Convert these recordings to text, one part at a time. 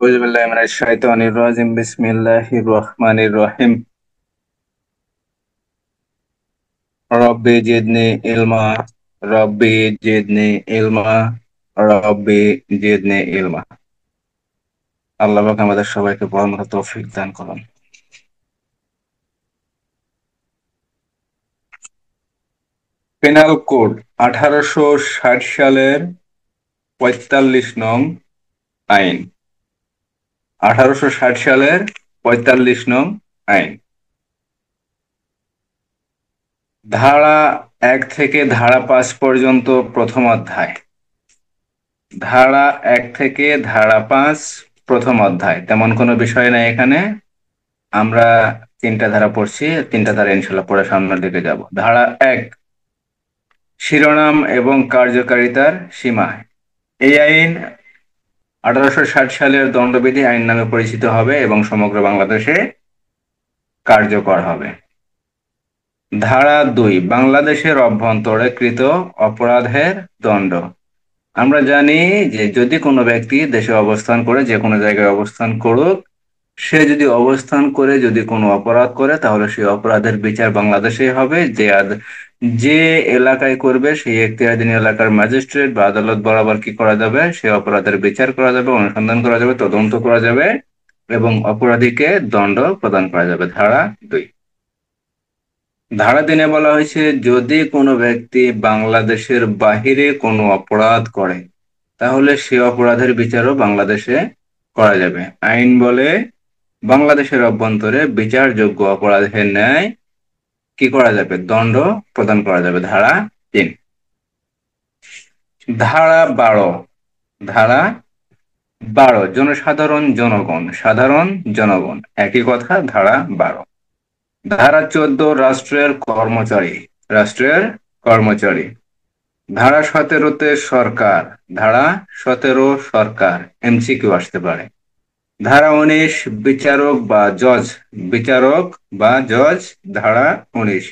أعوذ بالله من الشيطان الرجيم بسم الله الرحمن الرحيم ربي زدني علما ربي زدني علما ربي زدني علما আল্লাহ পাক আমাদের সবাইকে পড়ার মতো তৌফিক দান করুন। পেনাল কোড 1860 সালের 45 নং আইন। 1860 সালের 45 নং আইন। ধারা 1 থেকে ধারা 5 পর্যন্ত প্রথম অধ্যায়। ধারা 1 থেকে ধারা 5 প্রথম অধ্যায়, তেমন কোনো বিষয় নাই এখানে। আমরা তিনটা ধারা পড়ছি, তিনটা ধারা ইনশাল্লাহ পড়ে সামনের দিকে যাব। ধারা 1, শিরোনাম এবং কার্যকারিতার সীমা। এই আইন 1860 সালের দণ্ডবিধি আইন নামে পরিচিত হবে এবং সমগ্র বাংলাদেশে কার্যকর হবে। ধারা 2, বাংলাদেশের অভ্যন্তরে কৃত অপরাধের দণ্ড। আমরা জানি যে যদি কোনো ব্যক্তি দেশে অবস্থান করে, যে কোনো জায়গায় অবস্থান করুক, সে যদি অবস্থান করে যদি কোনো অপরাধ করে তাহলে সেই অপরাধের বিচার বাংলাদেশেই হবে। যে এলাকায় করবে সেই এখতিয়ারাধীন এলাকার ম্যাজিস্ট্রেট বা আদালত বরাবর কি করা যাবে, সে অপরাধের বিচার করা যাবে, অনুসন্ধান করা যাবে, তদন্ত করা যাবে এবং অপরাধীকে দণ্ড প্রদান করা যাবে। ধারা 2। ধারা 3-এ বলা হয়েছে যদি কোনো ব্যক্তি বাংলাদেশের বাহিরে কোনো অপরাধ করে তাহলে সে অপরাধের বিচারও বাংলাদেশে করা যাবে। আইন বলে বাংলাদেশের অভ্যন্তরে বিচারযোগ্য অপরাধের ন্যায় কি করা যাবে, দণ্ড প্রদান করা যাবে। ধারা 3। ধারা 12। ধারা 12, জনসাধারণ জনগণ, সাধারণ জনগণ একই কথা। ধারা 12। ধারা 14, রাষ্ট্রের কর্মচারী, রাষ্ট্রের কর্মচারী। ধারা 17-তে সরকার। ধারা 17, সরকার, এমসিকিউ আসতে পারে। ধারা 19, বিচারক বা জজ, বিচারক বা জজ। ধারা 19।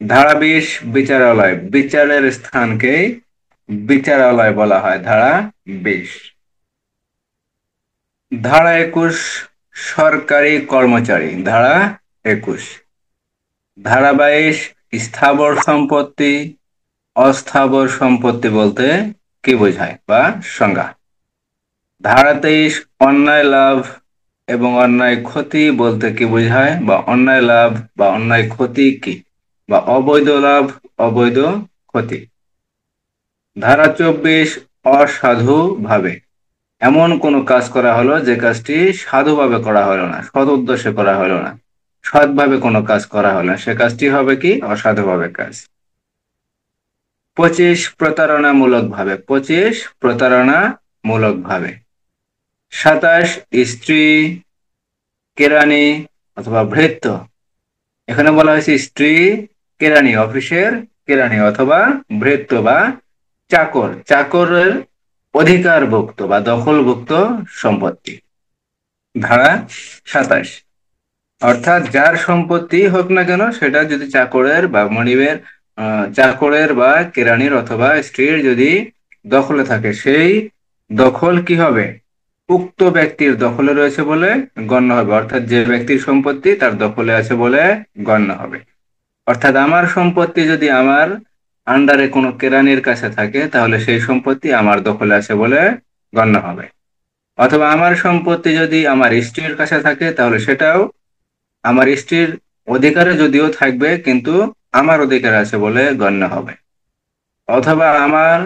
ধারা 20, বিচারালয়, বিচারের স্থানকে বিচারালয় বলা হয়। ধারা 20। ধারা 21, সরকারি কর্মচারী। ধারা 21। ধারা 22, স্থাবর সম্পত্তি। অস্থাবর সম্পত্তি বলতে কি বোঝায় বা সংজ্ঞা। ধারা 23, অন্যায় লাভ এবং অন্যায় ক্ষতি বলতে কি বোঝায় বা অন্যায় লাভ বা অন্যায় ক্ষতি কি, বা অবৈধ লাভ অবৈধ ক্ষতি। ধারা 24, অসাধু ভাবে, এমন কোনো কাজ করা হলো যে কাজটি সাধুভাবে করা হলো না, সৎ উদ্দেশ্যে করা হলো না, সৎভাবে কোনো কাজ করা হলো না, সে কাজটি হবে কি, অসাধুভাবে কাজ। 25, প্রতারণামূলক ভাবে, 25 প্রতারণামূলক ভাবে। 27, স্ত্রী, কেরানি অথবা ভৃত্য। এখানে বলা হয়েছে স্ত্রী, কেরানি, অফিসের কেরানি অথবা ভৃত্য বা চাকর, চাকরের অধিকারভুক্ত বা দখলভুক্ত সম্পত্তি। ধারা 27, অর্থাৎ যার সম্পত্তি হোক না কেন সেটা যদি চাকরের বা মনিবের, চাকরের বা কেরানির অথবা স্ত্রীর যদি দখলে থাকে, সেই দখল কি হবে, উক্ত ব্যক্তির দখলে রয়েছে বলে গণ্য হবে। অর্থাৎ যে ব্যক্তির সম্পত্তি তার দখলে আছে বলে গণ্য হবে। অর্থাৎ আমার সম্পত্তি যদি আমার আন্ডারে কোনো কেরানির কাছে থাকে তাহলে সেই সম্পত্তি আমার দখলে আছে বলে গণ্য হবে। অথবা আমার সম্পত্তি যদি আমার স্ত্রীর কাছে থাকে তাহলে সেটাও আমার স্ত্রীর অধিকারে যদিও থাকবে কিন্তু আমার অধিকার আছে বলে গণ্য হবে। অথবা আমার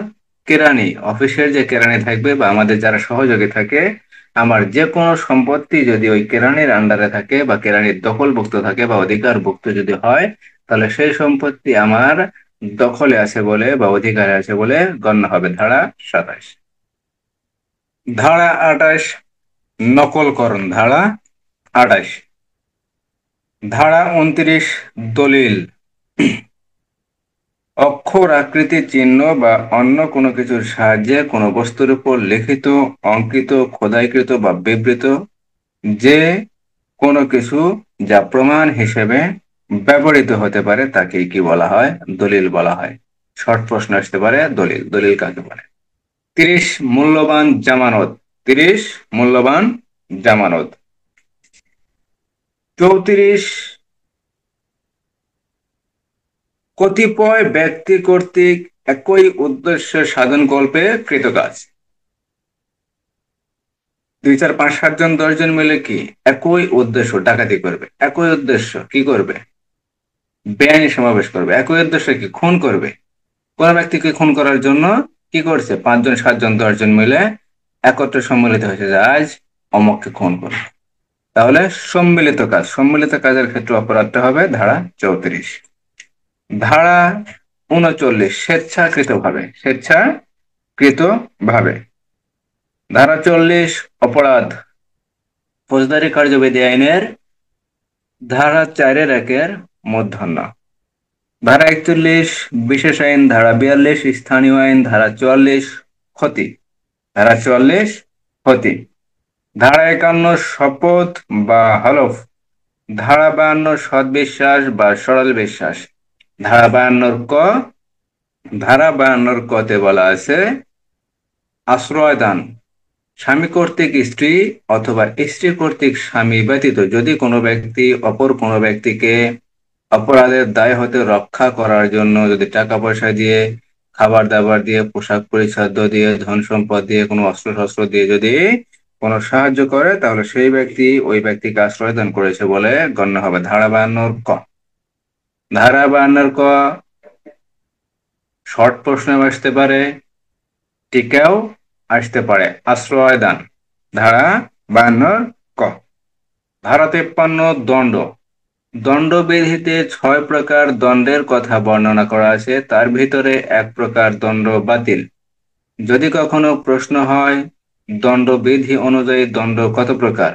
কেরানি, অফিসের যে কেরানি থাকবে বা আমাদের যারা সহযোগী থাকে, আমার যে কোনো সম্পত্তি যদি ওই কেরানির আন্ডারে থাকে বা কেরানির দখলভুক্ত থাকে বা অধিকারভুক্ত যদি হয় তাহলে সেই সম্পত্তি আমার দখলে আছে বলে বা অধিকারে আছে বলে গণ্য হবে। ধারা 27। ধারা 28, নকলকরণ। ধারা 28। ধারা 29, দলিল। অক্ষর, আকৃতি, চিহ্ন বা অন্য কোনো কিছুর সাহায্যে কোনো বস্তুর উপর লিখিত, অঙ্কিত, খোদাইকৃত বা বিবৃত যে কোনো কিছু যা প্রমাণ হিসেবে ব্যবহৃত হতে পারে তাকেই কি বলা হয়, দলিল বলা হয়। শর্ট প্রশ্ন আসতে পারে, দলিল, দলিল কাকে বলে। 30, মূল্যবান জামানত। 30 মূল্যবান জামানত। 34 কতিপয় ব্যক্তি কর্তৃক একই উদ্দেশ্য সাধনকল্পে কৃত কাজ। 2 4 5 7 জন 10 জন মিলে কি একই উদ্দেশ্য ডাকাতি করবে, একই উদ্দেশ্য কি করবে, বেআইনি সমাবেশ করবে, একই উদ্দেশ্য কি খুন করবে। কোন ব্যক্তিকে খুন করার জন্য কি করছে, 5 জন 7 জন 10 জন মিলে একত্রে সম্মিলিত হয়েছে যে আজ অমককে খুন করবে। তাহলে সম্মিলিত কাজ, সম্মিলিত কাজের ক্ষেত্রে অপরাধটা হবে ধারা 34। ধারা 39 স্বেচ্ছাকৃতভাবে, স্বেচ্ছাকৃতভাবে। ধারা 40 অপরাধ। ফৌজদারি কার্যবিধি আইনের ধারা 4-1 মূর্ধন্য। ধারা 41 বিশেষ আইন, ধারা 42 স্থানীয় আইন, ধারা 44 ক্ষতি, ধারা 44 ক্ষতি। ধারা 51 শপথ বা হলফ, ধারা 52 সৎবিশ্বাস বা সরল বিশ্বাস। ধারা 52 ক, ধারা 52 কতে বলা আছে আশ্রয় দান। স্বামী কর্তৃক স্ত্রী অথবা স্ত্রী কর্তৃক স্বামী ব্যতীত যদি কোনো ব্যক্তি অপর কোনো ব্যক্তিকে অপরাধের দায় হতে রক্ষা করার জন্য যদি টাকা পয়সা দিয়ে, খাবার দাবার দিয়ে, পোশাক পরিচ্ছদ দিয়ে, ধন সম্পদ দিয়ে, কোনো অস্ত্র শস্ত্র দিয়ে যদি কোনো সাহায্য করে, তাহলে সেই ব্যক্তি ওই ব্যক্তিকে আশ্রয় দান করেছে বলে গণ্য হবে। ধারা 52 ক। ধারা 52 ক শর্ট প্রশ্ন আসতে পারে, টিকাও আসতে পারে। আশ্রয় দান, ধারা 52 ক। ধারা 53 দণ্ড। দণ্ডবিধিতে 6 প্রকার দণ্ডের কথা বর্ণনা করা আছে, তার ভিতরে 1 প্রকার দণ্ড বাতিল। যদি কখনো প্রশ্ন হয় দণ্ডবিধি অনুযায়ী দণ্ড কত প্রকার,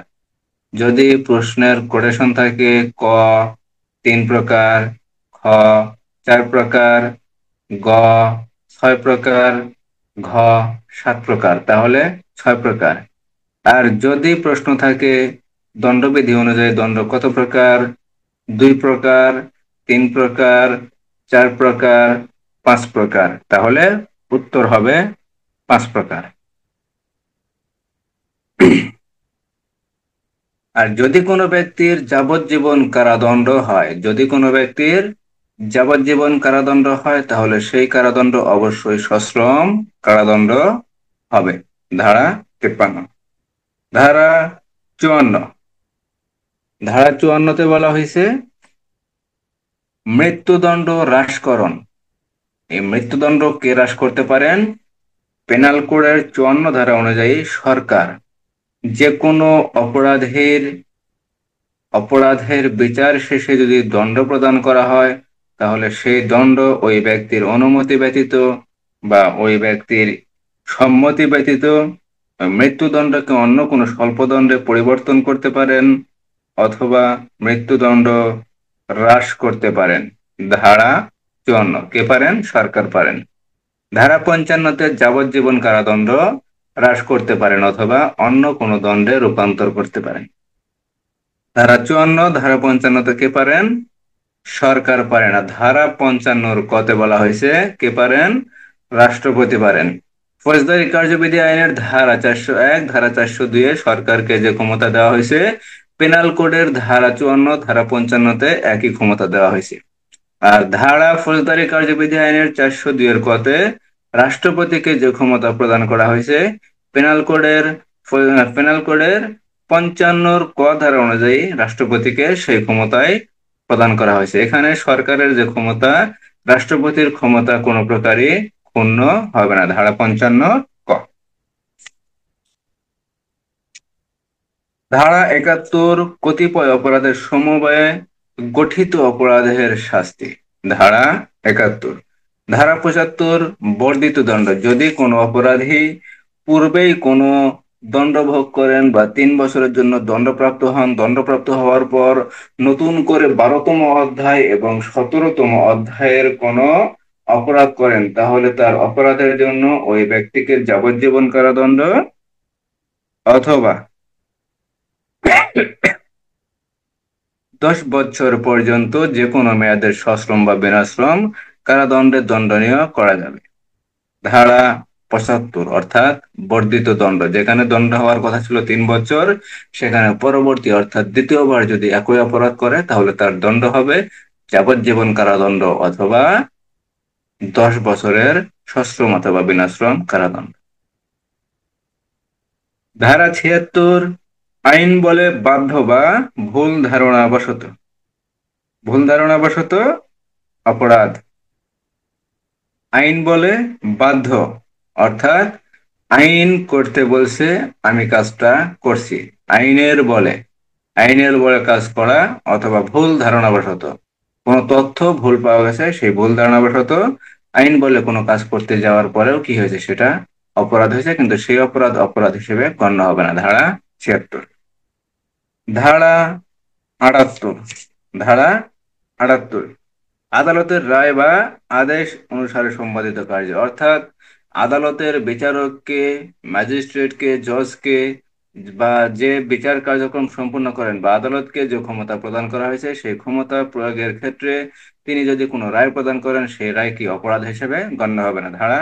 যদি প্রশ্নের কোটেশন থাকে ক 3 প্রকার, খ 4 প্রকার, গ 6 প্রকার, ঘ 7 প্রকার, তাহলে 6 প্রকার। আর যদি প্রশ্ন থাকে দণ্ডবিধি অনুযায়ী দণ্ড কত প্রকার, 2 প্রকার, 3 প্রকার, 4 প্রকার, 5 প্রকার, তাহলে উত্তর হবে 5 প্রকার। আর যদি কোনো ব্যক্তির যাবজ্জীবন কারাদণ্ড হয়, যদি কোনো ব্যক্তির যাবজ্জীবন কারাদণ্ড হয়, তাহলে সেই কারাদণ্ড অবশ্যই সশ্রম কারাদণ্ড হবে। ধারা 53। ধারা 54, ধারা 54তে বলা হয়েছে মৃত্যুদণ্ড হ্রাসকরণ। এই মৃত্যুদণ্ড কে হ্রাস করতে পারেন, পেনাল কোডের 54 ধারা অনুযায়ী সরকার। যে কোনো অপরাধের বিচার শেষে যদি দণ্ড প্রদান করা হয়, তাহলে সেই দণ্ড ওই ব্যক্তির অনুমতি ব্যতীত বা ওই ব্যক্তির সম্মতি ব্যতীত মৃত্যুদণ্ডকে অন্য কোনো স্বল্পদণ্ডে পরিবর্তন করতে পারেন অথবা মৃত্যুদণ্ড হ্রাস করতে পারেন। ধারা 54 কে পারেন, সরকার পারেন। ধারা 55তে যাবজ্জীবন কারাদণ্ড হ্রাস করতে পারেন অথবা অন্য কোনো দণ্ডে রূপান্তর করতে পারেন। ধারা 54, ধারা 55তে কে পারেন, সরকার পারে না। ধারা 55 কতে বলা হয়েছে কে পারেন, রাষ্ট্রপতি পারেন। ফৌজদারি কার্যবিধি আইনের ধারা 401, ধারা 402 সরকারকে যে ক্ষমতা দেওয়া হয়েছে, পেনাল কোডের ধারা 54, ধারা 55তে একই ক্ষমতা দেওয়া হয়েছে। আর ধারা ফৌজদারি কার্যবিধি আইনের 402 কতে রাষ্ট্রপতিকে যে ক্ষমতা প্রদান করা হয়েছে, পেনাল কোডের 55 ক ধারা অনুযায়ী রাষ্ট্রপতিকে সেই ক্ষমতায় প্রদান করা হয়েছে। এখানে সরকারের যে ক্ষমতা, রাষ্ট্রপতির ক্ষমতা কোনো প্রকারই ক্ষুণ্ণ হবে না। ধারা 55 ক। ধারা 71 কতিপয় অপরাধের সমবায়ে গঠিত অপরাধের শাস্তি। ধারা 71। ধারা 75 বর্ধিত দণ্ড। যদি কোনো অপরাধী পূর্বেই কোনো দণ্ড ভোগ করেন বা 3 বছরের জন্য দণ্ডপ্রাপ্ত হন, দণ্ডপ্রাপ্ত হওয়ার পর নতুন করে 12তম অধ্যায় এবং 17তম অধ্যায়ের কোনো অপরাধ করেন, তাহলে তার অপরাধের জন্য ওই ব্যক্তিকে যাবজ্জীবন কারাদণ্ড অথবা 10 বছর পর্যন্ত যে কোনো মেয়াদের সশ্রম বা বিনাশ্রম কারাদণ্ডে দণ্ডনীয় করা যাবে। ধারা 75, অর্থাৎ বর্ধিত দণ্ড। যেখানে দণ্ড হওয়ার কথা ছিল 3 বছর, সেখানে পরবর্তী অর্থাৎ দ্বিতীয়বার যদি একই অপরাধ করে তাহলে তার দণ্ড হবে যাবজ্জীবন কারাদণ্ড অথবা 10 বছরের সশ্রম অথবা বিনাশ্রম কারাদণ্ড। ধারা 76, আইন বলে বাধ্য বা ভুল ধারণাবশত। ভুল ধারণাবশত অপরাধ। আইন বলে বাধ্য, অর্থাৎ আইন করতে বলছে, আমি কাজটা করছি। আইনের বলে, আইনের বলে কাজ করা, অথবা ভুল ধারণাবশত কোনো তথ্য ভুল পাওয়া গেছে, সেই ভুল ধারণাবশত আইন বলে কোনো কাজ করতে যাওয়ার পরেও কি হয়েছে, সেটা অপরাধ হয়েছে, কিন্তু সেই অপরাধ অপরাধ হিসেবে গণ্য হবে না। ধারা 76। ধারা 78। ধারা 78, আদালতের রায় বা আদেশ অনুসারে সম্পাদিত কার্য, অর্থাৎ আদালতের বিচারককে, ম্যাজিস্ট্রেটকে, জজকে বা যে বিচার কার্যক্রম সম্পূর্ণ করেন বা আদালতকে যে ক্ষমতা প্রদান করা হয়েছে, সেই ক্ষমতা প্রয়োগের ক্ষেত্রে তিনি যদি কোনো রায় প্রদান করেন, সেই রায় কি অপরাধ হিসেবে গণ্য হবে না। ধারা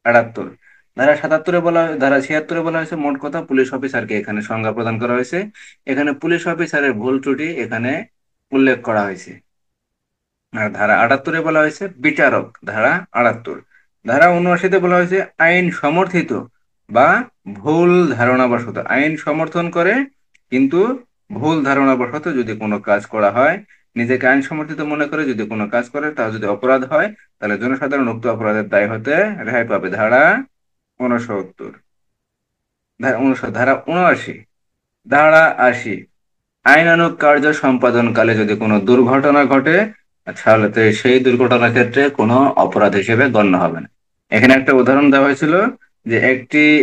78। ধারা 77-এ বলা, ধারা 76-এ বলা হয়েছে মোট কথা পুলিশ অফিসারকে এখানে সংজ্ঞা প্রদান করা হয়েছে। এখানে পুলিশ অফিসারের ভুল ত্রুটি এখানে উল্লেখ করা হয়েছে। আর ধারা 78-এ বলা হয়েছে বিচারক। ধারা 78। ধারা 79-তে বলা হয়েছে আইন সমর্থিত বা ভুল ধারণাবশত। আইন সমর্থন করে কিন্তু ভুল ধারণাবশত যদি কোনো কাজ করা হয়, নিজেকে আইন সমর্থিত মনে করে যদি কোনো কাজ করে, তা যদি অপরাধ হয়, তাহলে জনসাধারণ উক্ত অপরাধের দায় হতে রেহাই পাবে। ধারা 69। ধারা 79। ধারা 80, আইনানুগ কার্য সম্পাদনকালে যদি কোনো দুর্ঘটনা ঘটে, তাহলে তো সেই দুর্ঘটনার ক্ষেত্রে কোনো অপরাধ হিসেবে গণ্য হবে না। এখানে একটা উদাহরণ দেওয়া হয়েছিল যে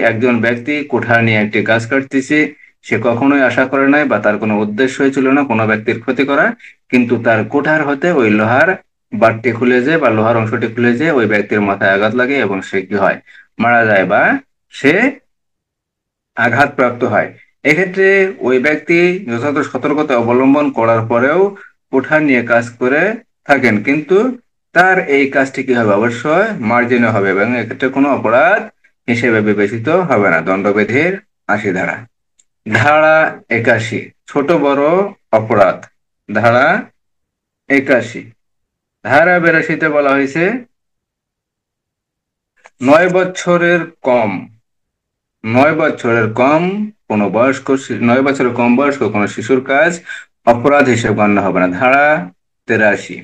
একজন ব্যক্তি কুঠার নিয়ে একটি গাছ কাটতেছে। সে কখনোই আশা করে নাই বা তার কোনো উদ্দেশ্যই ছিল না কোনো ব্যক্তির ক্ষতি করা, কিন্তু তার কুঠার হতে ওই লোহার বাটটি খুলে যায় বা লোহার অংশটি খুলে যায়, ওই ব্যক্তির মাথায় আঘাত লাগে এবং সে কি হয়, মারা যায় বা সে আঘাতপ্রাপ্ত হয়। এক্ষেত্রে ওই ব্যক্তি যথাযথ সতর্কতা অবলম্বন করার পরেও কুঠার নিয়ে কাজ করে থাকেন, কিন্তু তার এই কাজটি কি হবে, অবশ্যই মার্জনীয় হবে এবং এক্ষেত্রে কোনো অপরাধ হিসেবে বিবেচিত হবে না। দণ্ডবিধির 80 ধারা। ধারা 81, ছোট বড় অপরাধ। ধারা 81। ধারা 82-তে বলা হয়েছে 9 বছরের কম, 9 বছরের কম কোনো বয়স্ক 9 বছরের কম বয়স্ক কোনো শিশুর কাজ অপরাধ হিসেবে গণ্য হবে না। ধারা 83।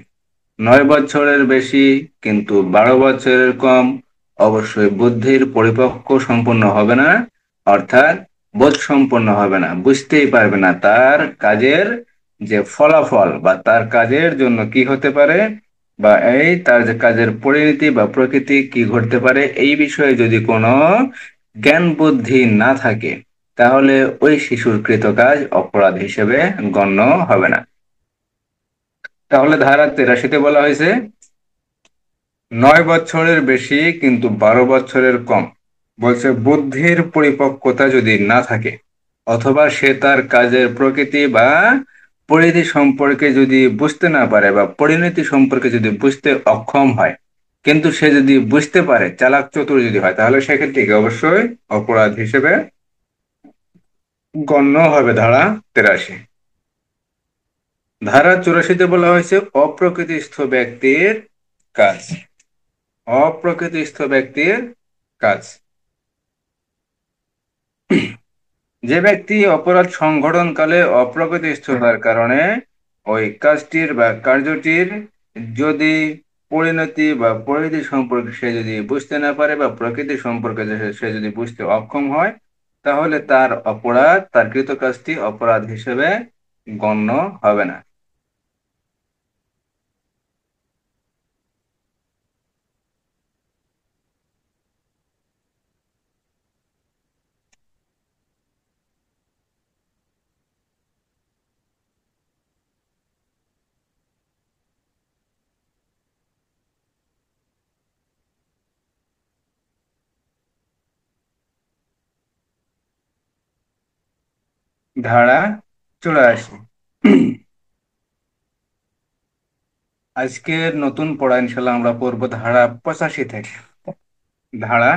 9 বছরের বেশি কিন্তু 12 বছরের কম অবশ্যই বুদ্ধির পরিপক্ক সম্পন্ন হবে না, অর্থাৎ বোধ সম্পন্ন হবে না, বুঝতেই পারবে না তার কাজের যে ফলাফল বা তার কাজের জন্য কি হতে পারে, বা এই তার যে কাজের পরিণতি বা প্রকৃতি কি ঘটতে পারে, এই বিষয়ে যদি কোনো জ্ঞান বুদ্ধি না থাকে, তাহলে ওই শিশুর কৃত কাজ অপরাধ হিসেবে গণ্য হবে না। তাহলে ধারা 83-তে বলা হয়েছে 9 বছরের বেশি কিন্তু 12 বছরের কম, বলছে বুদ্ধির পরিপক্কতা যদি না থাকে, অথবা সে তার কাজের প্রকৃতি বা পরিধি সম্পর্কে যদি বুঝতে না পারে বা পরিণতি সম্পর্কে যদি বুঝতে অক্ষম হয়, কিন্তু সে যদি বুঝতে পারে, চালাক চতুর যদি হয়, তাহলে সেক্ষেত্রে কি অবশ্যই অপরাধ হিসেবে গণ্য হবে। ধারা 83। ধারা 84-তে বলা হয়েছে অপ্রকৃতিস্থ ব্যক্তির কাজ। অপ্রকৃতিস্থ ব্যক্তির কাজ, যে ব্যক্তি অপরাধ সংঘটনকালে অপ্রকৃতিস্থতার কারণে ওই কাজটির বা কার্যটির যদি পরিণতি বা পরিধি সম্পর্কে সে যদি বুঝতে না পারে বা প্রকৃতি সম্পর্কে সে যদি বুঝতে অক্ষম হয়, তাহলে তার অপরাধ, তার কৃত কাজটি অপরাধ হিসেবে গণ্য হবে না। ধারা 84। আজকের নতুন পড়া ইনশাল্লাহ আমরা পড়বো ধারা 85 থেকে। ধারা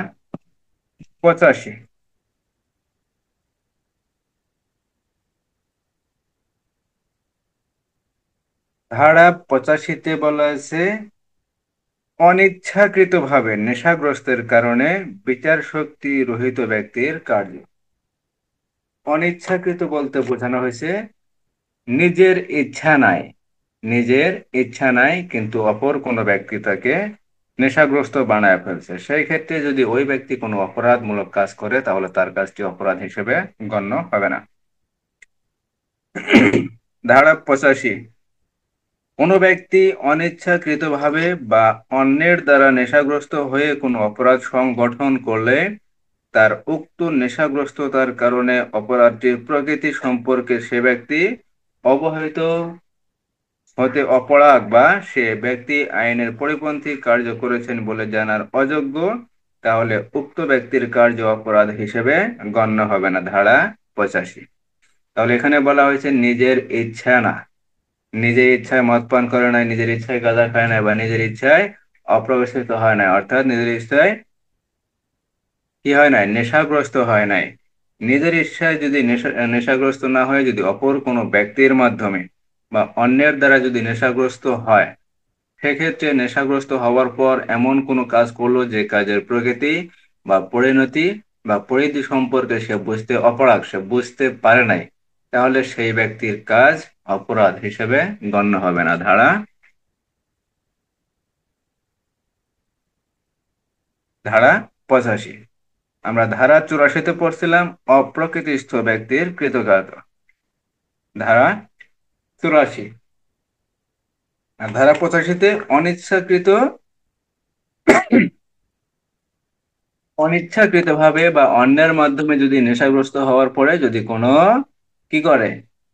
85। ধারা 85-তে বলা আছে, অনিচ্ছাকৃতভাবে নেশাগ্রস্তের কারণে বিচার শক্তি রহিত ব্যক্তির কার্য। অনিচ্ছাকৃত বলতে বোঝানো হয়েছে নিজের ইচ্ছা নাই, নিজের ইচ্ছা নাই কিন্তু অপর কোনো ব্যক্তি তাকে নেশাগ্রস্ত বানায় ফেলছে, সেই ক্ষেত্রে যদি ওই ব্যক্তি কোনো অপরাধমূলক কাজ করে তাহলে তার কাজটি অপরাধ হিসেবে গণ্য হবে না। ধারা 85, কোনো ব্যক্তি অনিচ্ছাকৃতভাবে বা অন্যের দ্বারা নেশাগ্রস্ত হয়ে কোনো অপরাধ সংগঠন করলে তার উক্ত নেশাগ্রস্ততার কারণে অপরাধটির প্রকৃতি সম্পর্কে সে ব্যক্তি অবহিত হতে অপরাধ বা সে ব্যক্তি আইনের পরিপন্থী কার্য করেছেন বলে জানার অযোগ্য, তাহলে উক্ত ব্যক্তির কার্য অপরাধ হিসেবে গণ্য হবে না। ধারা 85। তাহলে এখানে বলা হয়েছে নিজের ইচ্ছা না, নিজের ইচ্ছায় মদ পান করে নাই, নিজের ইচ্ছায় গাঁজা খায় নাই, বা নিজের ইচ্ছায় অপ্রবেশিত হয় নাই, অর্থাৎ নিজের ইচ্ছায় কি হয় নাই, নেশাগ্রস্ত হয় নাই। নিজের ইচ্ছায় যদি নেশাগ্রস্ত না হয়, যদি অপর কোনো ব্যক্তির মাধ্যমে বা অন্যের দ্বারা যদি নেশাগ্রস্ত হয়, সেক্ষেত্রে নেশাগ্রস্ত হওয়ার পর এমন কোনো কাজ করলো যে কাজের প্রকৃতি বা পরিণতি বা পরিধি সম্পর্কে সে বুঝতে অপারগ, সে বুঝতে পারে নাই, তাহলে সেই ব্যক্তির কাজ অপরাধ হিসেবে গণ্য হবে না। ধারা ধারা 85। আমরা ধারা 84-তে পড়ছিলাম অপ্রকৃতিস্থ ব্যক্তির কৃতকার্য। ধারা 84। আর ধারা 85-তে অনিচ্ছাকৃত, অনিচ্ছাকৃতভাবে বা অন্যের মাধ্যমে যদি নেশাগ্রস্ত হওয়ার পরে যদি কোনো কি করে,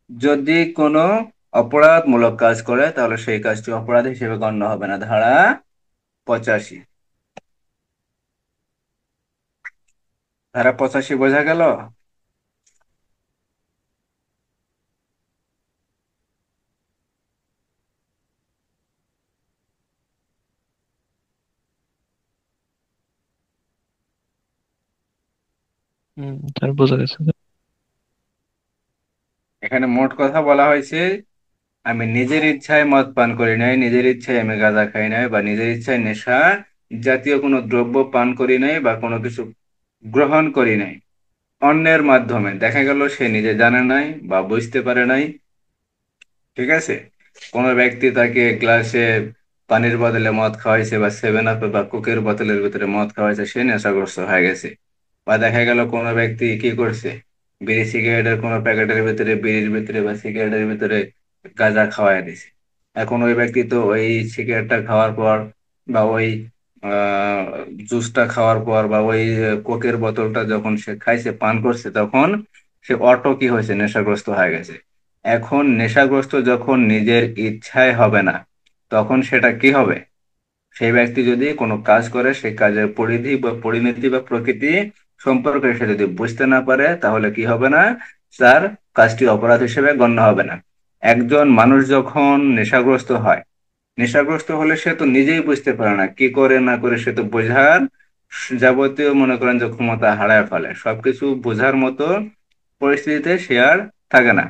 যদি কোনো অপরাধমূলক কাজ করে তাহলে সেই কাজটি অপরাধ হিসেবে গণ্য হবে না। ধারা 85। ধারা 85 বোঝা গেল? তার বোঝা গেছে। এখানে মোট কথা বলা হয়েছে, আমি নিজের ইচ্ছায় মদ পান করি নাই, নিজের ইচ্ছায় আমি গাঁজা খাই নাই, বা নিজের ইচ্ছায় নেশা জাতীয় কোনো দ্রব্য পান করি নাই, বা কোনো কিছু গ্রহণ করি নাই। অন্যের মাধ্যমে দেখা গেল সে নিজে জানে নাই বা বুঝতে পারে নাই, ঠিক আছে, কোনো ব্যক্তি তাকে গ্লাসে পানির বদলে মদ খাওয়াইছে বা সেভেন আপে বা কোকের বোতলের ভিতরে মদ খাওয়াইছে, সে নেশাগ্রস্ত হয়ে গেছে। বা দেখা গেল কোনো ব্যক্তি কি করছে, বিড়ি সিগারেটের কোনো প্যাকেটের ভিতরে, বিড়ির ভিতরে বা সিগারেটের ভিতরে গাঁজা খাওয়াই দিছে। এখন ওই ব্যক্তি তো ওই সিগারেটটা খাওয়ার পর বা ওই জুসটা খাওয়ার পর বা ওই কোকের বোতলটা যখন সে খাইছে, পান করছে, তখন সে অটো কি হয়েছে, নেশাগ্রস্ত হয়ে গেছে। এখন নেশাগ্রস্ত যখন নিজের ইচ্ছায় হবে না, তখন সেটা কি হবে, সেই ব্যক্তি যদি কোনো কাজ করে সেই কাজের পরিধি বা পরিণতি বা প্রকৃতি সম্পর্কে সে যদি বুঝতে না পারে, তাহলে কি হবে না, তার কাজটি অপরাধ হিসেবে গণ্য হবে না। একজন মানুষ যখন নেশাগ্রস্ত হয়, নেশাগ্রস্ত হলে সে তো নিজেই বুঝতে পারে না কি করে না করে, সে তো বোঝার যাবতীয় মনে করেন যে ক্ষমতা হারায় ফেলে, সবকিছু বোঝার মতো পরিস্থিতিতে সে আর থাকে না।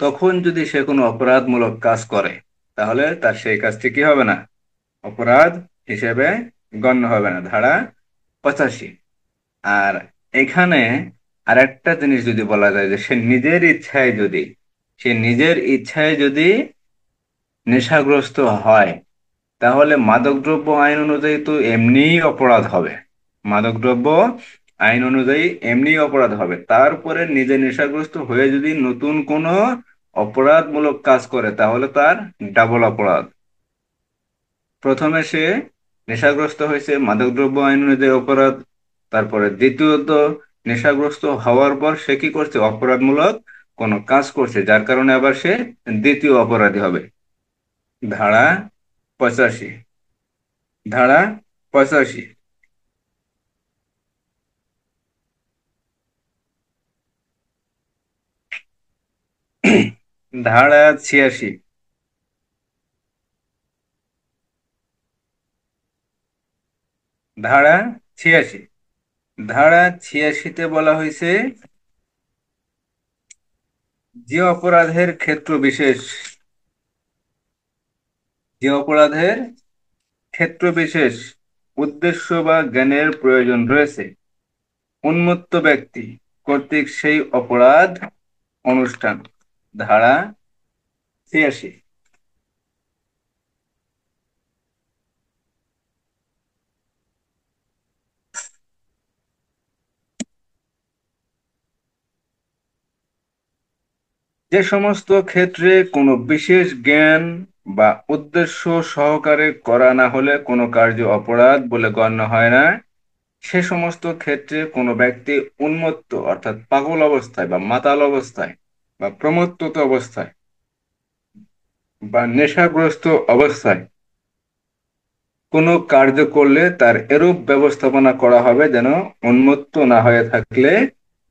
তখন যদি সে কোনো অপরাধমূলক কাজ করে, তাহলে তার সেই কাজটি কি হবে না, অপরাধ হিসেবে গণ্য হবে না। ধারা 85। আর এখানে আরেকটা জিনিস যদি বলা যায় যে সে নিজের ইচ্ছায় যদি নেশাগ্রস্ত হয়, তাহলে মাদকদ্রব্য আইন অনুযায়ী তো এমনিই অপরাধ হবে। মাদকদ্রব্য আইন অনুযায়ী এমনি অপরাধ হবে, তারপরে নিজে নেশাগ্রস্ত হয়ে যদি নতুন কোনো অপরাধমূলক কাজ করে তাহলে তার ডাবল অপরাধ। প্রথমে সে নেশাগ্রস্ত হয়েছে, মাদকদ্রব্য আইন অনুযায়ী অপরাধ। তারপরে দ্বিতীয়ত, নেশাগ্রস্ত হওয়ার পর সে কি করছে, অপরাধমূলক কোনো কাজ করছে, যার কারণে আবার সে দ্বিতীয় অপরাধী হবে। ধারা 85। ধারা 85। ধারা 86। ধারা 86। ধারা 86-তে বলা হয়েছে, যে অপরাধের ক্ষেত্র বিশেষ, যে অপরাধের ক্ষেত্র বিশেষ উদ্দেশ্য বা জ্ঞানের প্রয়োজন রয়েছে, উন্মত্ত ব্যক্তি কর্তৃক সেই অপরাধ অনুষ্ঠান। ধারা 86। যে সমস্ত ক্ষেত্রে কোনো বিশেষ জ্ঞান বা উদ্দেশ্য সহকারে করা না হলে কোনো কার্য অপরাধ বলে গণ্য হয় না, সে সমস্ত ক্ষেত্রে কোনো ব্যক্তি উন্মত্ত অর্থাৎ পাগল অবস্থায় বা মাতাল অবস্থায় বা প্রমত্তত অবস্থায় বা নেশাগ্রস্ত অবস্থায় কোনো কার্য করলে তার এরূপ ব্যবস্থাপনা করা হবে যেন উন্মত্ত না হয়ে থাকলে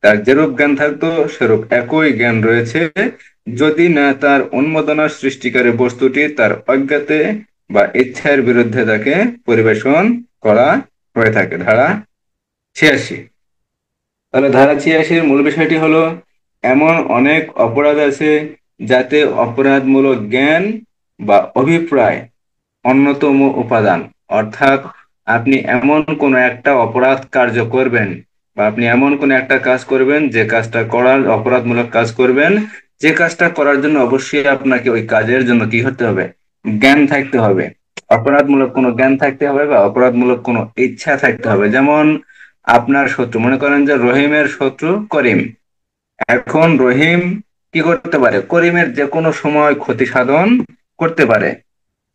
তার যেরূপ জ্ঞান থাকতো সেরূপ একই জ্ঞান রয়েছে, যদি না তার উন্মাদনা সৃষ্টিকারী বস্তুটি তার অজ্ঞাতে বা ইচ্ছার বিরুদ্ধে তাকে পরিবেশন করা হয়ে থাকে। ধারা 86। তাহলে ধারা 86-র মূল বিষয়টি হলো, এমন অনেক অপরাধ আছে যাতে অপরাধমূলক জ্ঞান বা অভিপ্রায় অন্যতম উপাদান। অর্থাৎ আপনি এমন কোনো একটা অপরাধ কার্য করবেন বা আপনি এমন কোনো একটা কাজ করবেন, যে কাজটা করার অপরাধমূলক কাজ করবেন, যে কাজটা করার জন্য অবশ্যই আপনাকে ওই কাজের জন্য কি হতে হবে, জ্ঞান থাকতে হবে। অপরাধমূলক কোনো জ্ঞান থাকতে হবে বা অপরাধমূলক কোনো ইচ্ছা থাকতে হবে। যেমন আপনার শত্রু, মনে করেন যে রহিমের শত্রু করিম। এখন রহিম কি করতে পারে, করিমের যে কোনো সময় ক্ষতি সাধন করতে পারে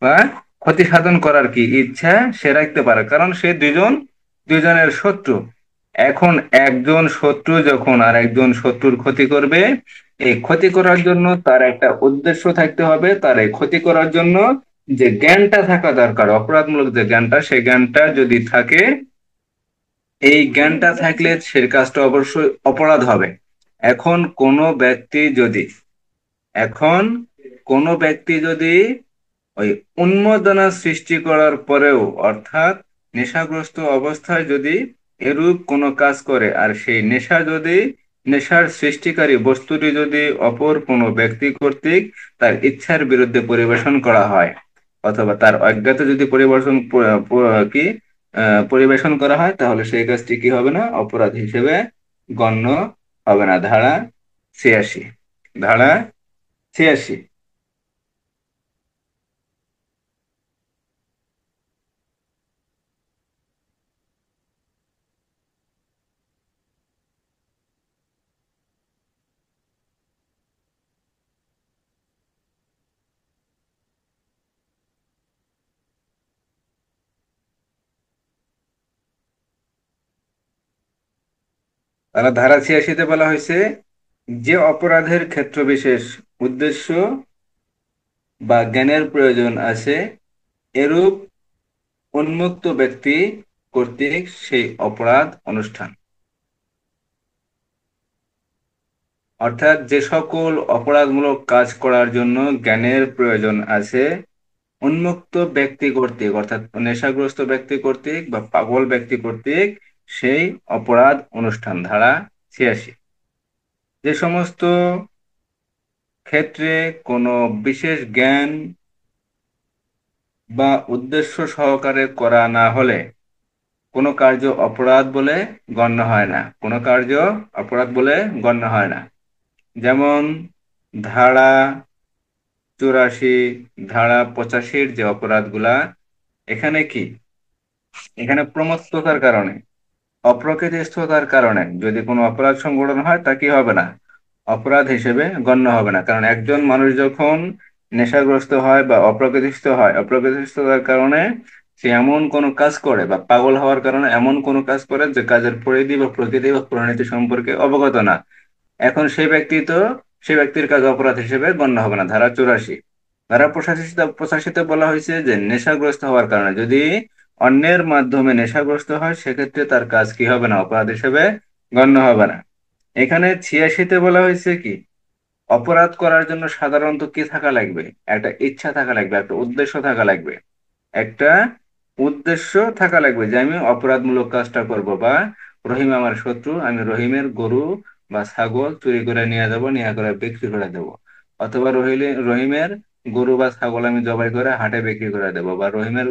বা ক্ষতি সাধন করার কি ইচ্ছা সে রাখতে পারে, কারণ সে দুজনের শত্রু। এখন একজন শত্রু যখন আর একজন শত্রুর ক্ষতি করবে, এই ক্ষতি করার জন্য তার একটা উদ্দেশ্য থাকতে হবে। তার এই ক্ষতি করার জন্য যে জ্ঞানটা থাকা দরকার, অপরাধমূলক যে জ্ঞানটা, সেই জ্ঞানটা যদি থাকে, এই জ্ঞানটা থাকলে সে কাজটা অবশ্যই অপরাধ হবে। এখন কোনো ব্যক্তি যদি এখন কোনো ব্যক্তি যদি ওই উন্মাদনা সৃষ্টি করার পরেও, অর্থাৎ নেশাগ্রস্ত অবস্থায় যদি এরূপ কোনো কাজ করে, আর সেই নেশার সৃষ্টিকারী বস্তুটি যদি অপর কোনো ব্যক্তি কর্তৃক তার ইচ্ছার বিরুদ্ধে পরিবেশন করা হয়, অথবা তার অজ্ঞাতে যদি পরিবেশন করা হয়, তাহলে সেই কাজটি কি হবে না, অপরাধ হিসেবে গণ্য হবে না। ধারা 86। ধারা 86। তাহলে ধারা 86-তে বলা হয়েছে, যে অপরাধের ক্ষেত্র বিশেষ উদ্দেশ্য বা জ্ঞানের প্রয়োজন আছে, এরূপ উন্মুক্ত ব্যক্তি কর্তৃক সেই অপরাধ অনুষ্ঠান। অর্থাৎ যে সকল অপরাধমূলক কাজ করার জন্য জ্ঞানের প্রয়োজন আছে, উন্মুক্ত ব্যক্তি কর্তৃক অর্থাৎ নেশাগ্রস্ত ব্যক্তি কর্তৃক বা পাগল ব্যক্তি কর্তৃক সেই অপরাধ অনুষ্ঠান। ধারা 86। যে সমস্ত ক্ষেত্রে কোনো বিশেষ জ্ঞান বা উদ্দেশ্য সহকারে করা না হলে কোনো কার্য অপরাধ বলে গণ্য হয় না, কোনো কার্য অপরাধ বলে গণ্য হয় না। যেমন ধারা 84, ধারা 85-র যে অপরাধগুলা, এখানে কি, এখানে প্রমত্ততার কারণে, অপ্রকৃতিস্থতার কারণে যদি কোনো অপরাধ সংগঠন হয়, তা কি হবে না, অপরাধ হিসেবে গণ্য হবে না। কারণ একজন মানুষ যখন নেশাগ্রস্ত হয় বা অপ্রকৃতিস্থ হয়, অপ্রকৃতিস্থতার কারণে সে এমন কোনো কাজ করে বা পাগল হওয়ার কারণে এমন কোনো কাজ করে যে কাজের পরিধি বা প্রকৃতি বা পরিণতি সম্পর্কে অবগত না, এখন সেই ব্যক্তির কাজ অপরাধ হিসেবে গণ্য হবে না। ধারা 84। ধারা 85-তে বলা হয়েছে যে নেশাগ্রস্ত হওয়ার কারণে যদি অন্যের মাধ্যমে নেশাগ্রস্ত হয়, সেক্ষেত্রে তার কাজ কি হবে না, অপরাধ হিসেবে গণ্য হবে না। এখানে 86-তে বলা হয়েছে কি, অপরাধ করার জন্য সাধারণত কি থাকা লাগবে, একটা ইচ্ছা থাকা লাগবে, একটা উদ্দেশ্য থাকা লাগবে, একটা উদ্দেশ্য থাকা লাগবে যে আমি অপরাধমূলক কাজটা করব, বা রহিম আমার শত্রু, আমি রহিমের গরু বা ছাগল চুরি করে নিয়ে যাব, নিয়ে করে বিক্রি করে দেব। অথবা রহিমের গরু বা ছাগল আমি জবাই করে হাটে বিক্রি করে দেব, বা রহিমের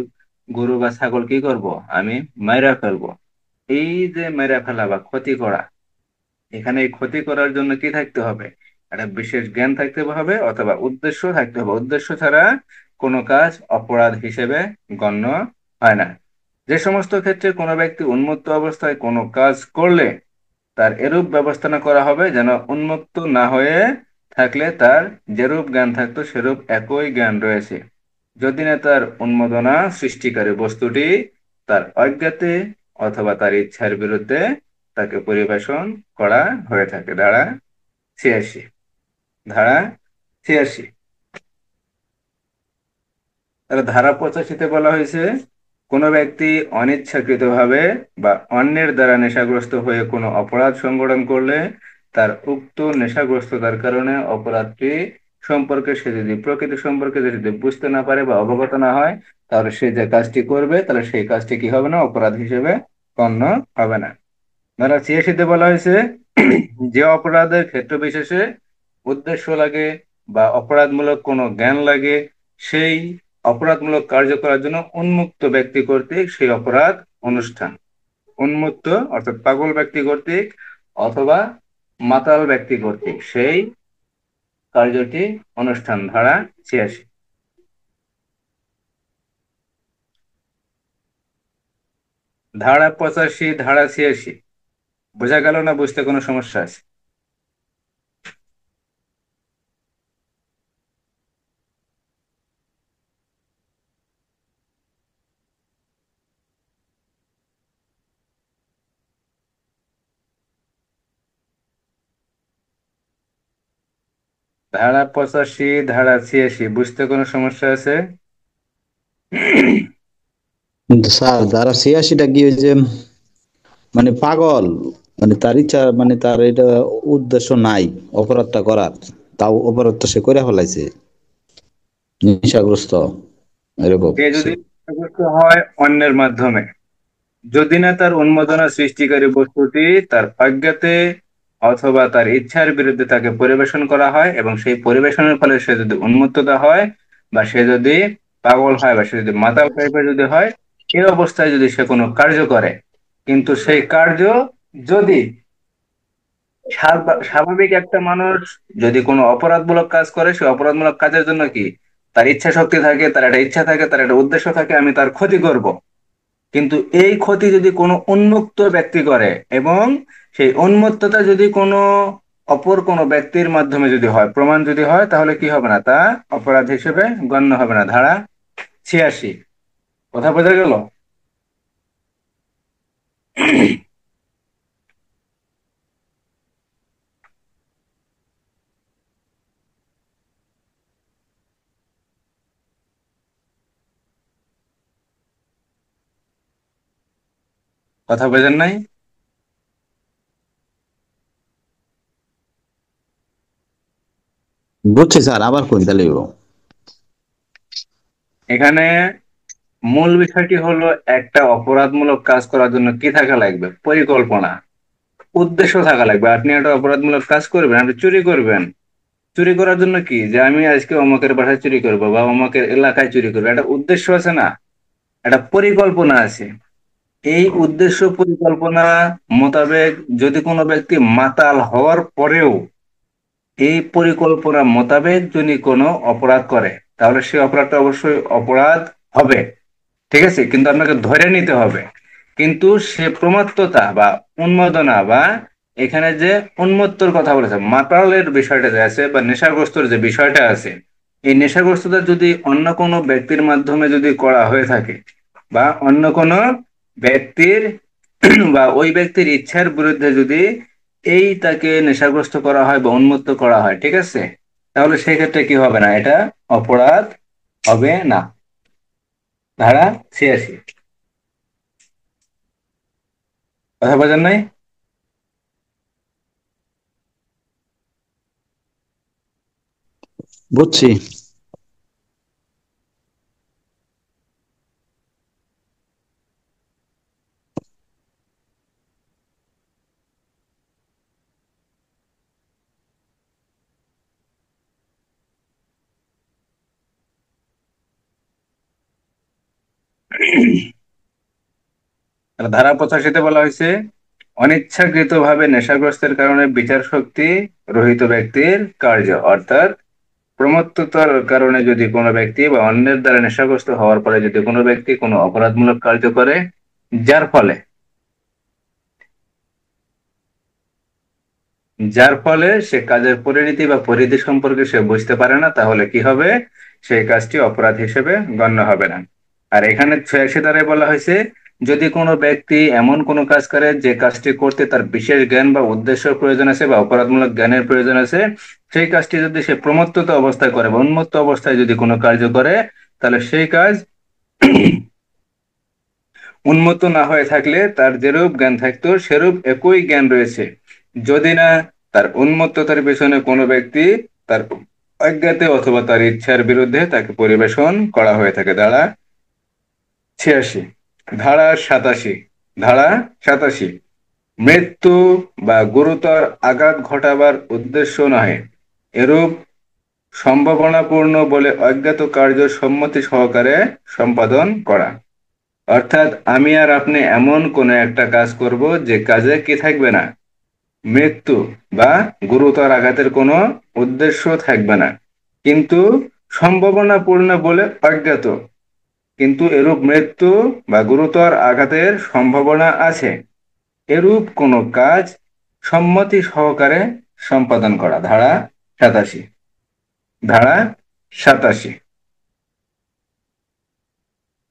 গরু বা ছাগল কি করব, আমি মাইরা ফেলবো। এই যে মেরে ফেলা বা ক্ষতি করা, এখানে এই ক্ষতি করার জন্য কি থাকতে হবে? একটা বিশেষ জ্ঞান থাকতে হবে, অথবা উদ্দেশ্য থাকতে হবে। উদ্দেশ্য ছাড়া কোনো কাজ অপরাধ হিসেবে গণ্য হয় না। যে সমস্ত ক্ষেত্রে কোনো ব্যক্তি উন্মত্ত অবস্থায় কোনো কাজ করলে তার এরূপ ব্যবস্থানা করা হবে যেন উন্মত্ত না হয়ে থাকলে তার যেরূপ জ্ঞান থাকতো সেরূপ একই জ্ঞান রয়েছে, যদি না তার উন্মাদনা সৃষ্টিকারী বস্তুটি তার অজ্ঞাতে অথবা তার ইচ্ছার বিরুদ্ধে তাকে পরিবেশন করা হয়ে থাকে। ধারা ৮৬। ধারা ৮৬। তাহলে ধারা ৮৫-তে বলা হয়েছে, কোনো ব্যক্তি অনিচ্ছাকৃতভাবে বা অন্যের দ্বারা নেশাগ্রস্ত হয়ে কোনো অপরাধ সংগঠন করলে তার উক্ত নেশাগ্রস্ততার কারণে অপরাধটি সম্পর্কে সে যদি প্রকৃতি সম্পর্কে যদি বুঝতে না পারে বা অবগত না হয়, তাহলে সে যে কাজটি করবে তাহলে সেই কাজটি কি হবে না, অপরাধ হিসেবে গণ্য হবে না। ধারা ৮৬-তে বলা হয়েছে, যে অপরাধের ক্ষেত্র বিশেষে উদ্দেশ্য লাগে বা অপরাধমূলক কোনো জ্ঞান লাগে, সেই অপরাধমূলক কার্য করার জন্য উন্মুক্ত ব্যক্তি কর্তৃক সেই অপরাধ অনুষ্ঠান। উন্মুক্ত অর্থাৎ পাগল ব্যক্তি কর্তৃক অথবা মাতাল ব্যক্তি কর্তৃক সেই কার্যটি অনুষ্ঠান। ধারা ৮৬। ধারা ৮৫, ধারা ৮৬ বোঝা গেল না? বুঝতে কোনো সমস্যা আছে? ধারা ৮৫, ধারা ৮৬ বুঝতে কোনো সমস্যা আছে? কিন্তু স্যার যারা ৮৬টা কি ওই যে মানে পাগল, মানে তার ইচ্ছা, মানে তার এটা উদ্দেশ্য নাই অপরাধটা করার, তাও অপরাধটা সে করে ফেলাইছে, নেশাগ্রস্ত এরকম সে কিছু। যদি ক্ষতিগ্রস্ত হয় অন্যের মাধ্যমে, যদি না তার উন্মাদনা সৃষ্টিকারী বস্তুটি তার অজ্ঞাতে অথবা তার ইচ্ছার বিরুদ্ধে তাকে পরিবেশন করা হয়, এবং সেই পরিবেশনের ফলে সে যদি উন্মত্ততা হয় বা সে যদি পাগল হয় বা সে যদি মাতাল টাইপের যদি হয়, এই অবস্থায় যদি সে কোনো কার্য করে, কিন্তু সেই কার্য যদি স্বাভাবিক একটা মানুষ যদি কোনো অপরাধমূলক কাজ করে, সেই অপরাধমূলক কাজের জন্য কি তার ইচ্ছা শক্তি থাকে, তার একটা ইচ্ছা থাকে, তার একটা উদ্দেশ্য থাকে, আমি তার ক্ষতি করব। কিন্তু এই ক্ষতি যদি কোনো উন্মুক্ত ব্যক্তি করে, এবং সেই উন্মত্ততা যদি কোনো অপর কোনো ব্যক্তির মাধ্যমে যদি হয়, প্রমাণ যদি হয়, তাহলে কি হবে না, তা অপরাধ হিসেবে গণ্য হবে না। ধারা ৮৬। কথা বোঝা গেল? কথা বোঝেন নাই? বুঝছি স্যার, আবার কোন তাহলে এখানে মূল বিষয়টি হলো, একটা অপরাধমূলক কাজ করার জন্য কি থাকা লাগবে? পরিকল্পনা, উদ্দেশ্য থাকা লাগবে। আপনি একটা অপরাধমূলক কাজ করবেন, আপনি চুরি করবেন, চুরি করার জন্য কি, যে আমি আজকে অমুকের বাসায় চুরি করবো বা অমুকের এলাকায় চুরি করবো, একটা উদ্দেশ্য আছে না, একটা পরিকল্পনা আছে। এই উদ্দেশ্য পরিকল্পনা মোতাবেক যদি কোনো ব্যক্তি মাতাল হওয়ার পরেও এই পরিকল্পনা মোতাবেক যদি কোনো অপরাধ করে, তাহলে সেই অপরাধটা অবশ্যই অপরাধ হবে। ঠিক আছে, কিন্তু আপনাকে ধরে নিতে হবে। কিন্তু সে প্রমাত্মতা বা উন্মাদনা বা এখানে যে উন্মত্তর কথা বলেছে, মাতালের বিষয়টা যে আছে বা নেশাগ্রস্তর যে বিষয়টা আছে, এই নেশাগ্রস্ততা যদি অন্য কোনো ব্যক্তির মাধ্যমে যদি করা হয়ে থাকে, বা অন্য কোনো ব্যক্তির বা ওই ব্যক্তির ইচ্ছার বিরুদ্ধে যদি এই তাকে নেশাগ্রস্ত করা হয় বা উন্মত্ত করা হয়, ঠিক আছে, তাহলে সেক্ষেত্রে কি হবে না, এটা অপরাধ হবে না। ধারা ৮৬। কথা বোঝেন নাই? বুঝছি। ধারা 85-তে বলা হয়েছে, অনিচ্ছাকৃতভাবে নেশাগ্রস্তের কারণে বিচার শক্তি রহিত ব্যক্তির কার্য, অর্থাৎ প্রমত্ততার কারণে যদি কোনো ব্যক্তি বা অন্যের দ্বারা নেশাগ্রস্ত হওয়ার পরে যদি কোনো ব্যক্তি কোনো অপরাধমূলক কার্য করে, যার ফলে যার ফলে সে কাজের পরিণতি বা পরিধি সম্পর্কে সে বুঝতে পারে না, তাহলে কি হবে? সেই কাজটি অপরাধ হিসেবে গণ্য হবে না। আর এখানে 86 ধারায় বলা হয়েছে, যদি কোনো ব্যক্তি এমন কোনো কাজ করে যে কাজটি করতে তার বিশেষ জ্ঞান বা উদ্দেশ্য প্রয়োজন আছে বা অপরাধমূলক জ্ঞানের প্রয়োজন আছে, সেই কাজটি যদি সে প্রমত্তত অবস্থায় করে বা উন্মত্ত অবস্থায় যদি কোনো কার্য করে, তাহলে সেই কাজ উন্মত্ত না হয়ে থাকলে তার যেরূপ জ্ঞান থাকতো সেরূপ একই জ্ঞান রয়েছে, যদি না তার উন্মত্ততার পেছনে কোনো ব্যক্তি তার অজ্ঞাতে অথবা তার ইচ্ছার বিরুদ্ধে তাকে পরিবেশন করা হয়ে থাকে। ধারা 86। ধারা 87। ধারা 87, মৃত্যু বা গুরুতর আঘাত ঘটাবার উদ্দেশ্য নহে এরূপ সম্ভাবনাপূর্ণ বলে অজ্ঞাত কার্য সম্মতি সহকারে সম্পাদন করা। অর্থাৎ আমি আর আপনি এমন কোনো একটা কাজ করব যে কাজে কি থাকবে না, মৃত্যু বা গুরুতর আঘাতের কোনো উদ্দেশ্য থাকবে না, কিন্তু সম্ভাবনাপূর্ণ বলে অজ্ঞাত, কিন্তু এরূপ মৃত্যু বা গুরুতর আঘাতের সম্ভাবনা আছে, এরূপ কোনো কাজ সম্মতি সহকারে সম্পাদন করা। ধারা 87। ধারা 87,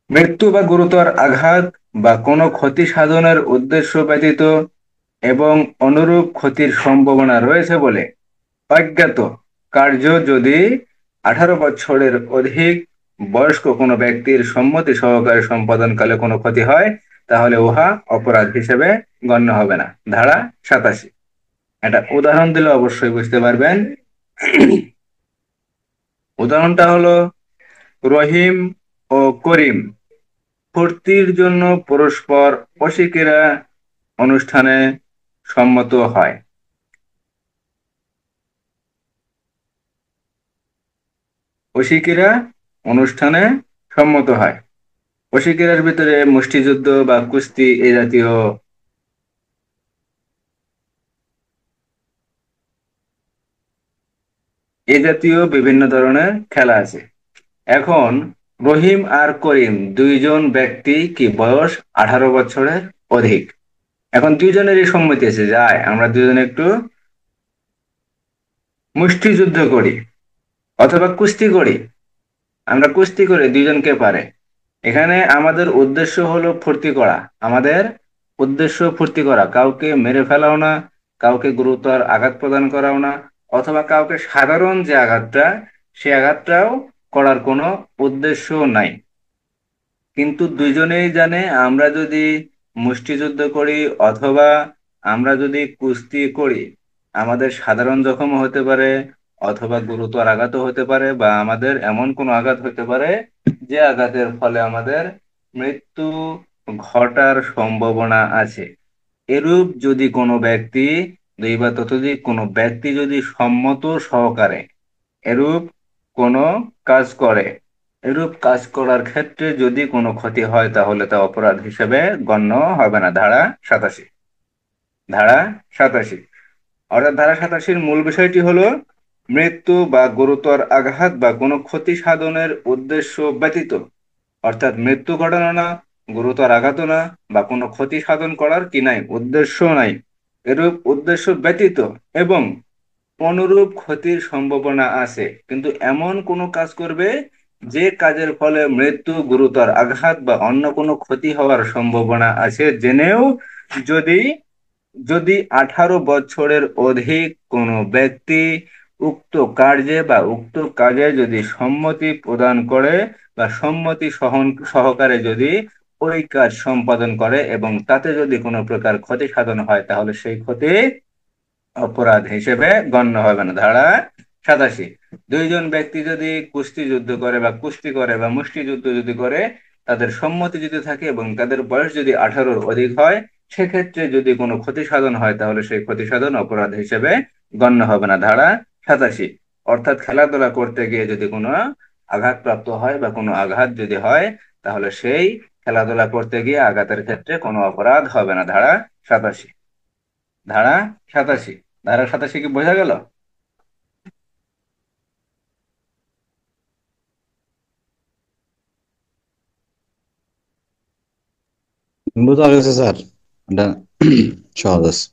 মৃত্যু বা গুরুতর আঘাত বা কোনো ক্ষতি সাধনের উদ্দেশ্য ব্যতীত এবং অনুরূপ ক্ষতির সম্ভাবনা রয়েছে বলে অজ্ঞাত কার্য যদি 18 বছরের অধিক বয়স্ক কোনো ব্যক্তির সম্মতি সহকারে সম্পাদনকালে কোনো ক্ষতি হয়, তাহলে উহা অপরাধ হিসেবে গণ্য হবে না। ধারা 87। এটা উদাহরণ দিলে অবশ্যই বুঝতে পারবেন। উদাহরণটা হলো, রহিম ও করিম ফুর্তির জন্য পরস্পর অশিকেরা অনুষ্ঠানে সম্মত হয়। অশিকেরা অনুষ্ঠানে সম্মত হয়। অশিকেরার ভিতরে মুষ্টিযুদ্ধ বা কুস্তি এ জাতীয় বিভিন্ন ধরনের খেলা আছে। এখন রহিম আর করিম দুইজন ব্যক্তি কি বয়স 18 বছরের অধিক। এখন দুইজনেরই সম্মতি আছে, যায় আমরা দুজনে একটু মুষ্টিযুদ্ধ করি অথবা কুস্তি করি, আমরা কুস্তি করে দুইজনকে পারে। এখানে আমাদের উদ্দেশ্য হলো ফুর্তি করা, আমাদের উদ্দেশ্য ফুর্তি করা, কাউকে মেরে ফেলাও না, কাউকে গুরুতর আঘাত প্রদান করাও না, অথবা কাউকে সাধারণ যে আঘাতটা সে আঘাতটাও করার কোনো উদ্দেশ্য নাই। কিন্তু দুইজনেই জানে আমরা যদি মুষ্টিযুদ্ধ করি অথবা আমরা যদি কুস্তি করি, আমাদের সাধারণ জখম হতে পারে অথবা গুরুতর আঘাতও হতে পারে, বা আমাদের এমন কোনো আঘাত হতে পারে যে আঘাতের ফলে আমাদের মৃত্যু ঘটার সম্ভাবনা আছে। এরূপ যদি কোনো ব্যক্তি, দুই বা ততোধিক কোনো ব্যক্তি যদি সম্মত সহকারে এরূপ কোনো কাজ করে, এরূপ কাজ করার ক্ষেত্রে যদি কোনো ক্ষতি হয়, তাহলে তা অপরাধ হিসেবে গণ্য হবে না। ধারা 87। ধারা 87, অর্থাৎ ধারা 87-র মূল বিষয়টি হলো, মৃত্যু বা গুরুতর আঘাত বা কোনো ক্ষতি সাধনের উদ্দেশ্য ব্যতীত, অর্থাৎ মৃত্যু ঘটানো না, গুরুতর আঘাত না, বা কোনো ক্ষতি সাধন করার কি নাই, উদ্দেশ্য নাই, এরূপ উদ্দেশ্য ব্যতীত এবং অনুরূপ ক্ষতির সম্ভাবনা আছে, কিন্তু এমন কোনো কাজ করবে যে কাজের ফলে মৃত্যু, গুরুতর আঘাত বা অন্য কোনো ক্ষতি হওয়ার সম্ভাবনা আছে, জেনেও যদি যদি 18 বছরের অধিক কোনো ব্যক্তি উক্ত কার্যে বা উক্ত কাজে যদি সম্মতি প্রদান করে বা সম্মতি সহকারে যদি ওই কাজ সম্পাদন করে এবং তাতে যদি কোনো প্রকার ক্ষতি সাধন হয়, তাহলে সেই ক্ষতি অপরাধ হিসেবে গণ্য হবে না। ধারা 87, দুইজন ব্যক্তি যদি কুস্তি যুদ্ধ করে বা কুস্তি করে বা মুষ্টিযুদ্ধ যদি করে, তাদের সম্মতি যদি থাকে এবং তাদের বয়স যদি 18-র অধিক হয়, সেক্ষেত্রে যদি কোনো ক্ষতি সাধন হয়, তাহলে সেই ক্ষতি সাধন অপরাধ হিসেবে গণ্য হবে না। ধারা 87, অর্থাৎ খেলাধুলা করতে গিয়ে যদি কোনো আঘাতপ্রাপ্ত হয় বা কোনো আঘাত যদি হয়, তাহলে সেই খেলাধুলা করতে গিয়ে আঘাতের ক্ষেত্রে কোনো অপরাধ হবে না। ধারা 87। ধারা 87। ধারা 87 কি বোঝা গেল? বোঝা গেছে স্যার, এটা সহজ আছে।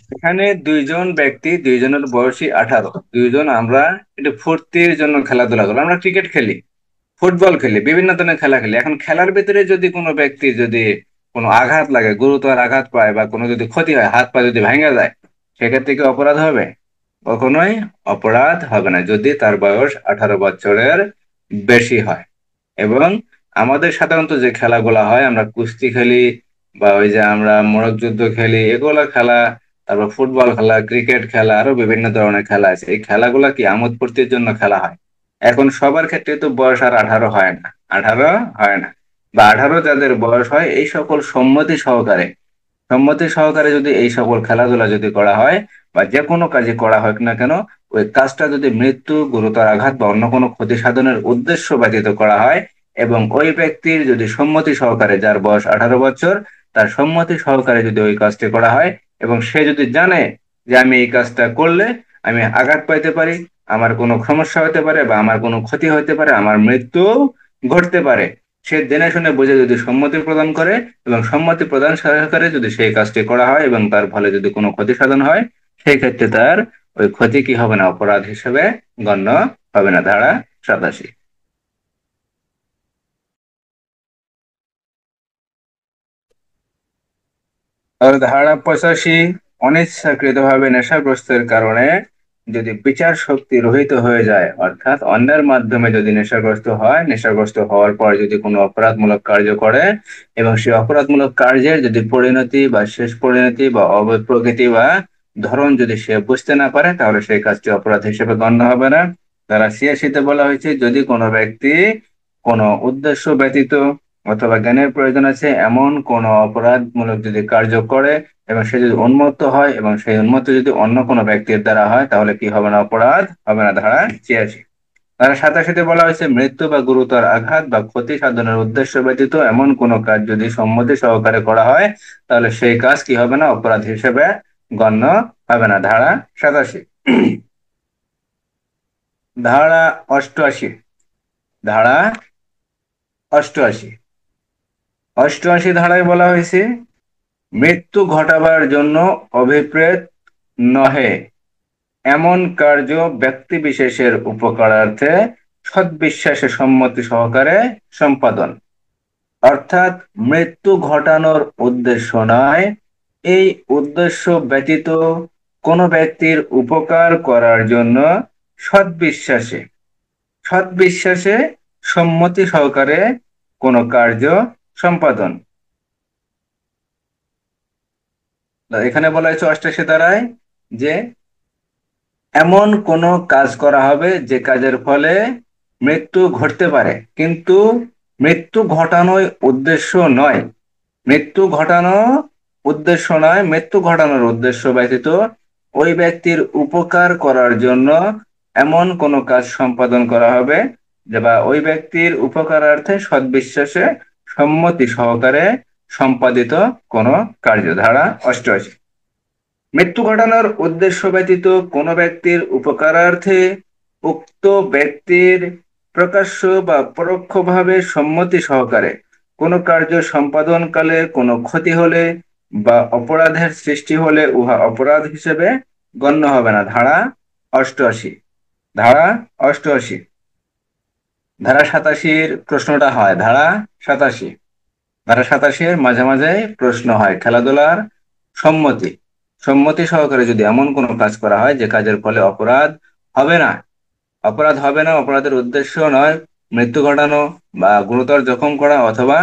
এখানে দুইজন ব্যক্তি, দুইজনের বয়সী 18। দুইজন আমরা একটু ফুর্তির জন্য খেলাধুলা করলাম, আমরা ক্রিকেট খেলি, ফুটবল খেলি, বিভিন্ন ধরনের খেলা খেলি। এখন খেলার ভিতরে যদি কোনো ব্যক্তি যদি কোনো আঘাত লাগে, গুরুতর আঘাত পায় বা কোনো যদি ক্ষতি হয়, হাত পা যদি ভেঙে যায়, সেক্ষেত্রে কি অপরাধ হবে? কখনোই অপরাধ হবে না যদি তার বয়স 18 বছরের বেশি হয়। এবং আমাদের সাধারণত যে খেলাগুলা হয়, আমরা কুস্তি খেলি বা ওই যে আমরা মোরগ যুদ্ধ খেলি, এগুলা খেলা, তারপর ফুটবল খেলা, ক্রিকেট খেলা, আরো বিভিন্ন ধরনের খেলা আছে। এই খেলাগুলা কি আমোদ ফুর্তির জন্য খেলা হয়। এখন সবার ক্ষেত্রে তো বয়স আর 18 হয় না, 18 হয় না, বা 18 যাদের বয়স হয়, এই সকল সম্মতি সহকারে যদি এই সকল খেলাধুলা যদি করা হয় বা যে কোনো কাজে করা হোক না কেন, ওই কাজটা যদি মৃত্যু, গুরুতর আঘাত বা অন্য কোনো ক্ষতি সাধনের উদ্দেশ্য ব্যতীত করা হয় এবং ওই ব্যক্তির যদি সম্মতি সহকারে, যার বয়স 18 বছর, তার সম্মতি সহকারে যদি ওই কাজটি করা হয় এবং সে যদি জানে যে আমি এই কাজটা করলে আমি আঘাত পাইতে পারি, আমার কোনো সমস্যা হতে পারে বা আমার কোনো ক্ষতি হতে পারে, আমার মৃত্যু ঘটতে পারে, সে জেনে শুনে বুঝে যদি সম্মতি প্রদান করে এবং সম্মতি প্রদান সহকারে যদি সেই কাজটি করা হয় এবং তার ফলে যদি কোনো ক্ষতি সাধন হয়, সেই ক্ষেত্রে তার ওই ক্ষতি কি হবে না, অপরাধ হিসেবে গণ্য হবে না। ধারা 87। আর ধারা 85, অনিচ্ছাকৃতভাবে নেশাগ্রস্তের কারণে যদি বিচার শক্তি রহিত হয়ে যায়, অর্থাৎ অন্যের মাধ্যমে যদি নেশাগ্রস্ত হয়, নেশাগ্রস্ত হওয়ার পর যদি কোনো অপরাধমূলক কার্য করে এবং সেই অপরাধমূলক কার্যের যদি পরিণতি বা শেষ পরিণতি বা অবৈধ প্রকৃতি বা ধরন যদি সে বুঝতে না পারে, তাহলে সেই কাজটি অপরাধ হিসেবে গণ্য হবে না। ধারা 86-তে বলা হয়েছে, যদি কোনো ব্যক্তি কোনো উদ্দেশ্য ব্যতীত অথবা জ্ঞানের প্রয়োজন আছে এমন কোনো অপরাধমূলক যদি কার্য করে এবং সে যদি উন্মত্ত হয় এবং সেই উন্মত্ত যদি অন্য কোনো ব্যক্তির দ্বারা হয়, তাহলে কি হবে না, অপরাধ হবে না। ধারা 86। ধারা 87-তে বলা হয়েছে, মৃত্যু বা গুরুতর আঘাত বা ক্ষতি সাধনের উদ্দেশ্য ব্যতীত এমন কোনো কাজ যদি সম্মতি সহকারে করা হয়, তাহলে সেই কাজ কি হবে না, অপরাধ হিসেবে গণ্য হবে না। ধারা 87। ধারা 88। ধারা 88। 88 ধারায় বলা হয়েছে, মৃত্যু ঘটাবার জন্য অভিপ্রেত নহে এমন কার্য ব্যক্তি বিশেষের উপকারার্থে সদ্বিশ্বাসে সম্মতি সহকারে সম্পাদন। অর্থাৎ মৃত্যু ঘটানোর উদ্দেশ্য নয়, এই উদ্দেশ্য ব্যতীত কোনো ব্যক্তির উপকার করার জন্য সদ্বিশ্বাসে সদ্বিশ্বাসে সম্মতি সহকারে কোনো কার্য সম্পাদন। এখানে বলা হয়েছে 88 দ্বারায় যে এমন কোনো কাজ করা হবে যে কাজের ফলে মৃত্যু ঘটতে পারে, কিন্তু মৃত্যু ঘটানোই উদ্দেশ্য নয়। মৃত্যু ঘটানো উদ্দেশ্য নয়, মৃত্যু ঘটানোর উদ্দেশ্য ব্যতীত ওই ব্যক্তির উপকার করার জন্য এমন কোনো কাজ সম্পাদন করা হবে যে বা ওই ব্যক্তির উপকারার্থে সদ্বিশ্বাসে সম্মতি সহকারে সম্পাদিত কোনো কার্য। ধারা 88। মৃত্যু ঘটানোর উদ্দেশ্য ব্যতীত কোনো ব্যক্তির উপকারার্থে উক্ত ব্যক্তির প্রকাশ্য বা পরোক্ষভাবে সম্মতি সহকারে কোনো কার্য সম্পাদনকালে কোনো ক্ষতি হলে বা অপরাধের সৃষ্টি হলে উহা অপরাধ হিসেবে গণ্য হবে না। ধারা 88। ধারা 88। ধারা 87-র প্রশ্নটা হয় ধারা 87। ধারা 87-র মাঝে মাঝে প্রশ্ন হয় খেলাধুলার সম্মতি সম্মতি সহকারে যদি এমন কোনো কাজ করা হয় যে কাজের ফলে অপরাধ হবে না, অপরাধ হবে না, অপরাধের উদ্দেশ্য নয় মৃত্যু ঘটানো বা গুরুতর জখম করা অথবা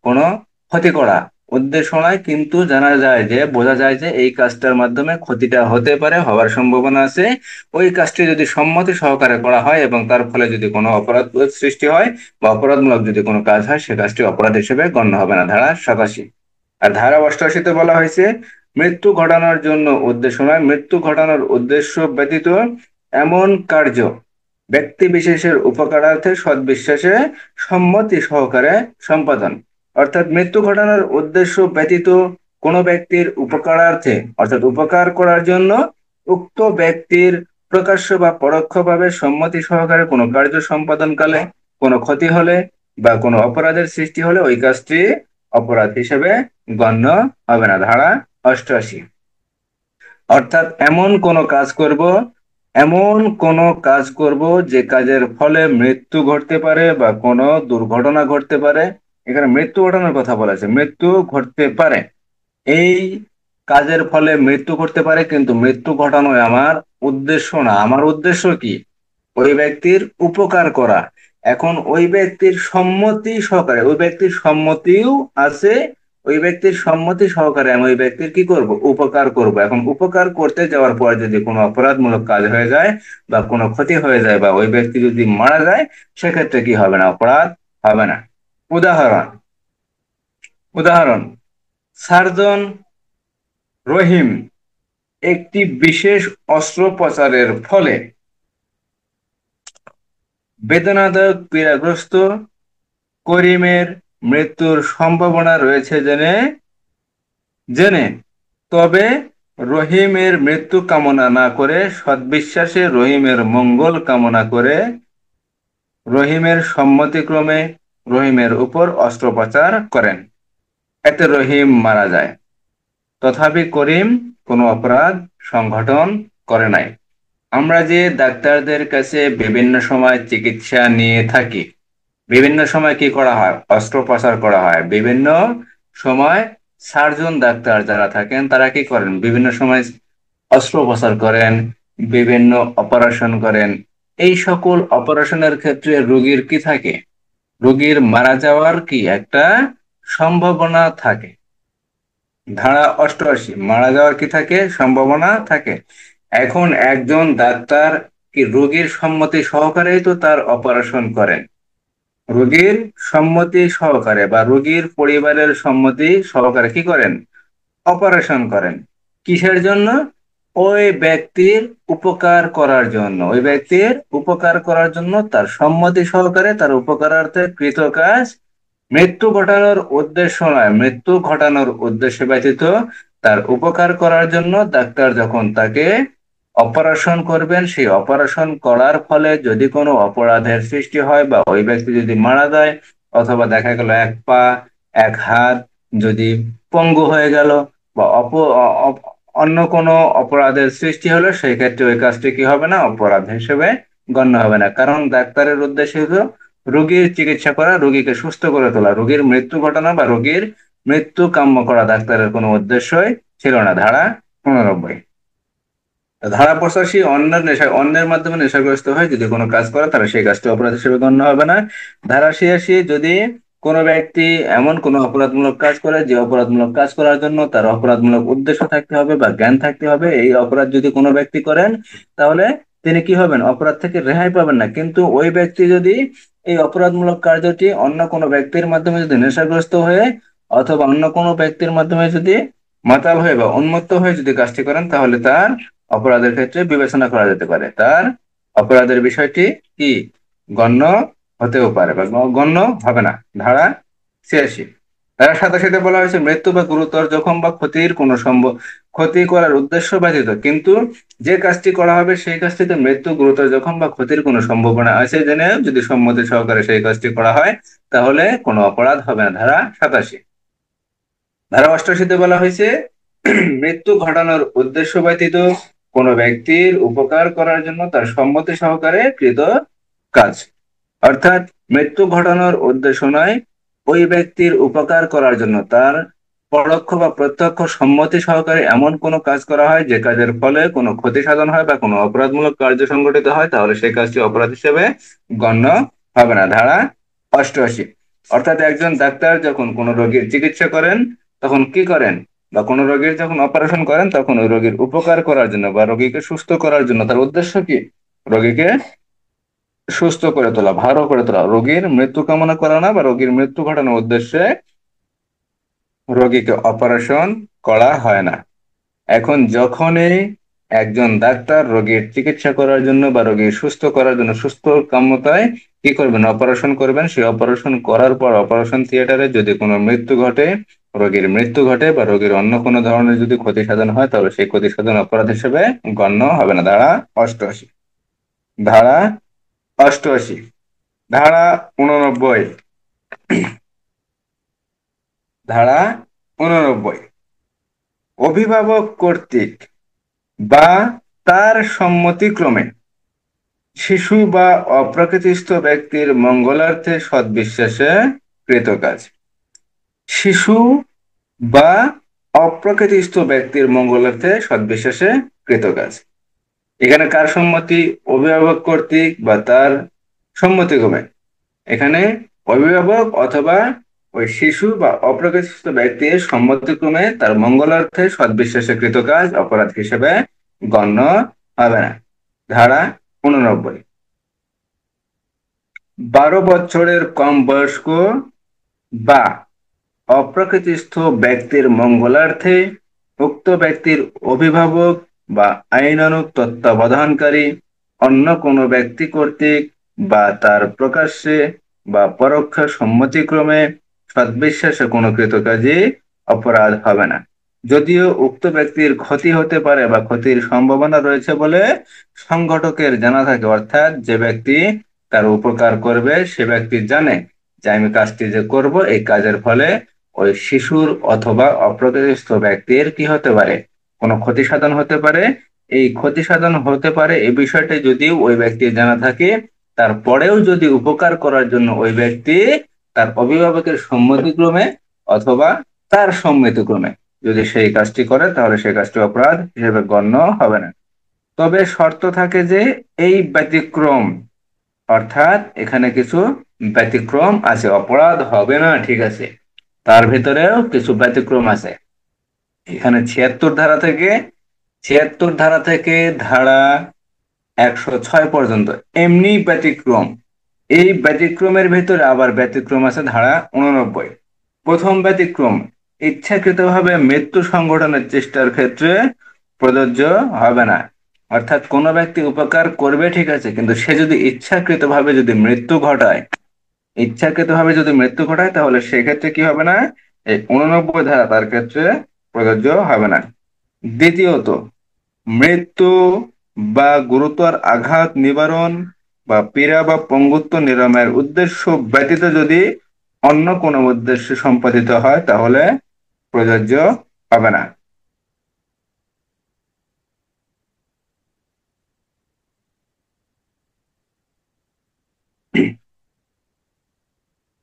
কোনো ক্ষতি করা, উদ্দেশ্য নয়, কিন্তু জানা যায় যে, বোঝা যায় যে এই কাজটার মাধ্যমে ক্ষতিটা হতে পারে, হওয়ার সম্ভাবনা আছে, ওই কাজটি যদি সম্মতি সহকারে করা হয় এবং তার ফলে যদি কোনো অপরাধ সৃষ্টি হয় বা অপরাধমূলক যদি কোনো কাজ হয়, সে কাজটি অপরাধ হিসেবে গণ্য হবে না। ধারা 87। আর ধারা 88-তে বলা হয়েছে, মৃত্যু ঘটানোর জন্য উদ্দেশ্য নয়, মৃত্যু ঘটানোর উদ্দেশ্য ব্যতীত এমন কার্য ব্যক্তি বিশেষের উপকারার্থে সদ্বিশ্বাসে সম্মতি সহকারে সম্পাদন। অর্থাৎ মৃত্যু ঘটানোর উদ্দেশ্য ব্যতীত কোনো ব্যক্তির উপকারার্থে অর্থাৎ উপকার করার জন্য উক্ত ব্যক্তির প্রকাশ্য বা পরোক্ষভাবে সম্মতি সহকারে কোনো কার্য সম্পাদনকালে কোনো ক্ষতি হলে বা কোনো অপরাধের সৃষ্টি হলে ওই কাজটি অপরাধ হিসেবে গণ্য হবে না। ধারা 88। অর্থাৎ এমন কোন কাজ করব যে কাজের ফলে মৃত্যু ঘটতে পারে বা কোনো দুর্ঘটনা ঘটতে পারে। এখানে মৃত্যু ঘটানোর কথা বলা আছে, মৃত্যু ঘটতে পারে, এই কাজের ফলে মৃত্যু ঘটতে পারে, কিন্তু মৃত্যু ঘটানোই আমার উদ্দেশ্য না। আমার উদ্দেশ্য কি? ওই ব্যক্তির উপকার করা। এখন ওই ব্যক্তির সম্মতি সহকারে, ওই ব্যক্তির সম্মতিও আছে, ওই ব্যক্তির সম্মতি সহকারে আমি ওই ব্যক্তির কি করব? উপকার করব। এখন উপকার করতে যাওয়ার পর যদি কোনো অপরাধমূলক কাজ হয়ে যায় বা কোনো ক্ষতি হয়ে যায় বা ওই ব্যক্তি যদি মারা যায়, সেক্ষেত্রে কি হবে না? অপরাধ হবে না। উদাহরণ উদাহরণ সার্জন রহিম একটি বিশেষ অস্ত্রোপচারের ফলে বেদনাদায়ক পীড়াগ্রস্ত করিমের মৃত্যুর সম্ভাবনা রয়েছে জেনে জেনে তবে রহিমের মৃত্যু কামনা না করে সদ্বিশ্বাসে রহিমের মঙ্গল কামনা করে রহিমের সম্মতিক্রমে রহিমের উপর অস্ত্রোপচার করেন। এতে রহিম মারা যায়, তথাপি করিম কোনো অপরাধ সংঘটন করে নাই। আমরা যে ডাক্তারদের কাছে বিভিন্ন সময় চিকিৎসা নিয়ে থাকি, বিভিন্ন সময় কি করা হয়? অস্ত্রোপচার করা হয়। বিভিন্ন সময় সার্জন ডাক্তার যারা থাকেন তারা কি করেন? বিভিন্ন সময় অস্ত্রোপচার করেন, বিভিন্ন অপারেশন করেন। এই সকল অপারেশনের ক্ষেত্রে রোগীর কি থাকে? রোগীর মারা যাওয়ার কি একটা সম্ভাবনা থাকে। ধারা 88, মারা যাওয়ার কি থাকে? সম্ভাবনা থাকে। এখন একজন ডাক্তার কি রোগীর সম্মতি সহকারেই তো তার অপারেশন করেন। রোগীর সম্মতি সহকারে বা রোগীর পরিবারের সম্মতি সহকারে কি করেন? অপারেশন করেন। কিসের জন্য? ওই ব্যক্তির উপকার করার জন্য। ওই ব্যক্তির উপকার করার জন্য তার সম্মতি সহকারে তার উপকারার্থে কৃত কাজ। মৃত্যু ঘটানোর উদ্দেশ্য নয়, মৃত্যু ঘটানোর উদ্দেশ্য ব্যতীত তার উপকার করার জন্য ডাক্তার যখন তাকে অপারেশন করবেন, সেই অপারেশন করার ফলে যদি কোনো অপরাধের সৃষ্টি হয় বা ওই ব্যক্তি যদি মারা যায়, অথবা দেখা গেল এক পা এক হাত যদি পঙ্গু হয়ে গেল বা অন্য কোনো অপরাধের সৃষ্টি হলো, সেই ক্ষেত্রে ওই কাজটি কি হবে না? অপরাধ হিসেবে গণ্য হবে না। কারণ ডাক্তারের উদ্দেশ্য হলো রোগীর চিকিৎসা করা, রোগীকে সুস্থ করে তোলা। রোগীর মৃত্যু ঘটানো বা রোগীর মৃত্যু কাম্য করা ডাক্তারের কোনো উদ্দেশ্যই ছিল না। ধারা 89। ধারা 85, অন্যের মাধ্যমে নেশাগ্রস্ত হয়ে যদি কোনো কাজ করে তাহলে সেই কাজটি অপরাধ হিসেবে গণ্য হবে না। ধারা 86, যদি কোনো ব্যক্তি এমন কোনো অপরাধমূলক কাজ করে যে অপরাধমূলক কাজ করার জন্য তার অপরাধমূলক উদ্দেশ্য থাকতে হবে বা জ্ঞান থাকতে হবে, এই অপরাধ যদি কোনো ব্যক্তি করেন তাহলে তিনি কি হবেন? অপরাধ থেকে রেহাই পাবেন না। কিন্তু ওই ব্যক্তি যদি এই অপরাধমূলক কার্যটি অন্য কোনো ব্যক্তির মাধ্যমে যদি নেশাগ্রস্ত হয়ে অথবা অন্য কোনো ব্যক্তির মাধ্যমে যদি মাতাল হয়ে বা উন্মত্ত হয়ে যদি কাজটি করেন, তাহলে তার অপরাধের ক্ষেত্রে বিবেচনা করা যেতে পারে। তার অপরাধের বিষয়টি কি গণ্য হতেও পারে বা গণ্য হবে না। ধারা 86। ধারা 87 বলা হয়েছে মৃত্যু বা গুরুতর জখম বা ক্ষতির কোনো ক্ষতি করার উদ্দেশ্য ব্যতীত কিন্তু যে কাজটি করা হবে সেই কাজটিতে মৃত্যু, গুরুতর জখম বা ক্ষতির কোনো সম্ভাবনা আছে জেনে যদি সম্মতি সহকারে সেই কাজটি করা হয় তাহলে কোনো অপরাধ হবে না। ধারা 87। ধারা 88 বলা হয়েছে মৃত্যু ঘটানোর উদ্দেশ্য ব্যতীত কোনো ব্যক্তির উপকার করার জন্য তার সম্মতি সহকারে কৃত কাজ। অর্থাৎ মৃত্যু ঘটানোর উদ্দেশ্য নয়, ওই ব্যক্তির উপকার করার জন্য তার পরোক্ষ বা প্রত্যক্ষ সম্মতি সহকারে এমন কোনো কাজ করা হয় যে কাজের ফলে কোনো ক্ষতি সাধন হয় বা কোনো অপরাধমূলক কার্য সংঘটিত হয়, তাহলে সেই কাজটি অপরাধ হিসেবে গণ্য হবে না। ধারা 88। অর্থাৎ একজন ডাক্তার যখন কোনো রোগীর চিকিৎসা করেন তখন কি করেন? বা কোনো রোগীর যখন অপারেশন করেন তখন ওই রোগীর উপকার করার জন্য বা রোগীকে সুস্থ করার জন্য তার উদ্দেশ্য কি? রোগীকে সুস্থ করে তোলা, ভালো করে তোলা, রোগীর মৃত্যু কামনা করা না বা রোগীর মৃত্যু ঘটানোর উদ্দেশ্যে রোগীকে অপারেশন করা হয় না। এখন যখনই একজন ডাক্তার রোগীর চিকিৎসা করার জন্য বা রোগীর সুস্থ করার জন্য সুস্থ কাম্যতায় কি করবেন, অপারেশন করবেন। সেই অপারেশন করার পর অপারেশন থিয়েটারে যদি কোনো মৃত্যু ঘটে, রোগীর মৃত্যু ঘটে বা রোগীর অন্য কোনো ধরনের যদি ক্ষতি সাধন হয়, তাহলে সেই ক্ষতি সাধন অপরাধ হিসেবে গণ্য হবে না। ধারা অষ্টআশি। ধারা অষ্টআশি। ধারা 89। ধারা 89। অভিভাবক কর্তৃক বা তার সম্মতিক্রমে শিশু বা অপ্রাকৃতিস্থ ব্যক্তির মঙ্গলার্থে সদ্বিশ্বাসে কৃত কাজ। শিশু বা অপ্রাকৃতিস্থ ব্যক্তির মঙ্গলার্থে সদ্বিশ্বাসে কৃত কাজ। এখানে কার সম্মতি? অভিভাবক কর্তৃক বা তার সম্মতিক্রমে। এখানে অভিভাবক অথবা ওই শিশু বা অপ্রাকৃতিস্থ ব্যক্তির সম্মতিক্রমে তার মঙ্গলার্থে সদ্বিশ্বাসে কৃত কাজ অপরাধ হিসেবে গণ্য হবে না। ধারা 89। 12 বছরের কম বয়স্ক বা অপ্রাকৃতিস্থ ব্যক্তির মঙ্গলার্থে উক্ত ব্যক্তির অভিভাবক বা আইনানুগ তত্ত্বাবধানকারী অন্য কোনো ব্যক্তি কর্তৃক বা তার প্রকাশ্যে বা পরোক্ষ সম্মতিক্রমে সদ্বিশ্বাসে কোনো কৃতকাজই অপরাধ হবে না, যদিও উক্ত ব্যক্তির ক্ষতি হতে পারে বা ক্ষতির সম্ভাবনা রয়েছে বলে সংগঠকের জানা থাকে। অর্থাৎ যে ব্যক্তি তার উপকার করবে সে ব্যক্তি জানে যে আমি কাজটি যে করব, এই কাজের ফলে ওই শিশুর অথবা অপ্রাপ্তবয়স্ক ব্যক্তির কি হতে পারে, কোনো ক্ষতি সাধন হতে পারে। এই ক্ষতি সাধন হতে পারে এই বিষয়টা যদি ওই ব্যক্তির জানা থাকে, তারপরেও যদি উপকার করার জন্য ওই ব্যক্তি তার অভিভাবকের সম্মতিক্রমে অথবা তার সম্মতিক্রমে যদি সেই কাজটি করে, তাহলে সেই কাজটি অপরাধ হিসেবে গণ্য হবে না। তবে শর্ত থাকে যে এই ব্যতিক্রম, অর্থাৎ এখানে কিছু ব্যতিক্রম আছে, অপরাধ হবে না ঠিক আছে, তার ভিতরেও কিছু ব্যতিক্রম আছে। এখানে 76 ধারা থেকে ধারা 106 পর্যন্ত এমনি ব্যতিক্রম। এই ব্যতিক্রমের ভিতরে আবার ব্যতিক্রম আছে ধারা 89। প্রথম ব্যতিক্রম, ইচ্ছাকৃতভাবে মৃত্যু সংঘটনের চেষ্টার ক্ষেত্রে প্রযোজ্য হবে না। অর্থাৎ কোনো ব্যক্তি উপকার করবে ঠিক আছে, কিন্তু সে যদি ইচ্ছাকৃতভাবে যদি মৃত্যু ঘটায়, তাহলে সেক্ষেত্রে কি হবে না, এই 89 ধারা তার ক্ষেত্রে প্রযোজ্য হবে না। দ্বিতীয়ত, মৃত্যু বা গুরুতর আঘাত নিবারণ বা পীড়া বা পঙ্গুত্ব নিরাময়ের উদ্দেশ্য ব্যতীত যদি অন্য কোনো উদ্দেশ্যে সম্পাদিত হয়, তাহলে প্রযোজ্য হবে না।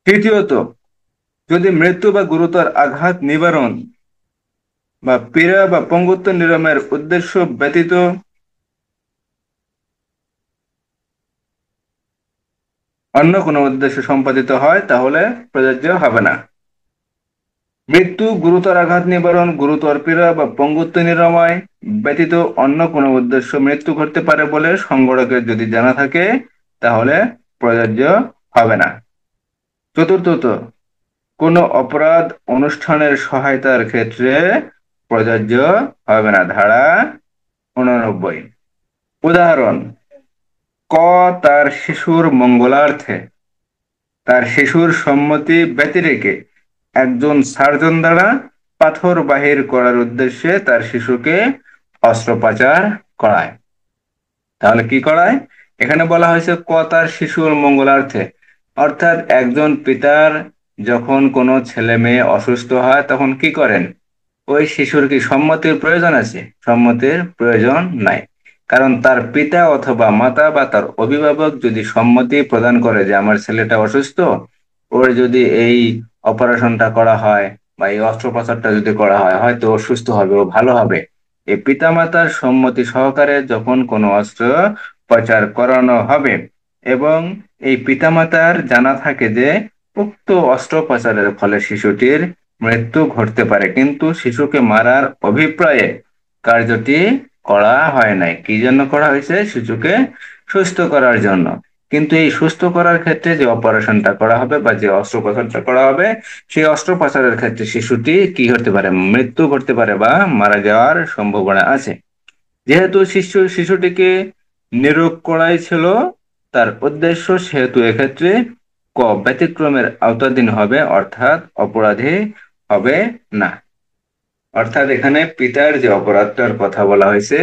তৃতীয়ত, যদি মৃত্যু বা গুরুতর আঘাত নিবারণ বা পীড়া বা পঙ্গুত্ব নিরাময়ের উদ্দেশ্য ব্যতীত অন্য কোনো উদ্দেশ্যে সম্পাদিত হয়, তাহলে প্রযোজ্য হবে না। মৃত্যু, গুরুতর আঘাত নিবারণ, গুরুতর পীড়া বা পঙ্গুত্ব নিরাময় ব্যতীত অন্য কোনো উদ্দেশ্য মৃত্যু ঘটতে পারে বলে সংগঠকের যদি জানা থাকে, তাহলে প্রযোজ্য হবে না। চতুর্থত, কোনো অপরাধ অনুষ্ঠানের সহায়তার ক্ষেত্রে প্রযোজ্য হবে না। ধারা 89। উদাহরণ: ক, তার শিশুর মঙ্গলার্থে তার শিশুর সম্মতি ব্যতিরেকে একজন সার্জন দ্বারা পাথর বাহির করার উদ্দেশ্যে তার শিশুকে অস্ত্রোপচার করায়। তাহলে কি করায়? এখানে বলা হয়েছে ক তার শিশুর মঙ্গলার্থে, অর্থাৎ একজন পিতার যখন কোনো ছেলে মেয়ে অসুস্থ হয় তখন কি করেন, ওই শিশুর কি সম্মতির প্রয়োজন আছে? সম্মতির প্রয়োজন নাই, কারণ তার পিতা অথবা মাতা বা তার অভিভাবক যদি সম্মতি প্রদান করে যে আমার ছেলেটা অসুস্থ, ওর যদি এই অপারেশনটা করা হয় বা এই অস্ত্রোপচারটা যদি করা হয়, হয়তো ও সুস্থ হবে, ও ভালো হবে। এই পিতামাতার সম্মতি সহকারে যখন কোনো অস্ত্রোপচার করানো হবে এবং এই পিতামাতার জানা থাকে যে উক্ত অস্ত্রোপচারের ফলে শিশুটির মৃত্যু ঘটতে পারে, কিন্তু শিশুকে মারার অভিপ্রায়ে কার্যটি করা হয় নাই। কি জন্য করা হয়েছে? শিশুকে সুস্থ করার জন্য। কিন্তু এই সুস্থ করার ক্ষেত্রে যে অপারেশনটা করা হবে বা যে অস্ত্রোপচারটা করা হবে, সেই অস্ত্রোপচারের ক্ষেত্রে শিশুটি কি হতে পারে, মৃত্যু ঘটতে পারে বা মারা যাওয়ার সম্ভাবনা আছে। যেহেতু শিশুটিকে নিরোগ করাই ছিল তার উদ্দেশ্য, সেহেতু এক্ষেত্রে ক ব্যতিক্রমের আওতাধীন হবে, অর্থাৎ অপরাধী হবে না। অর্থাৎ এখানে পিতার যে অপরাধটার কথা বলা হয়েছে,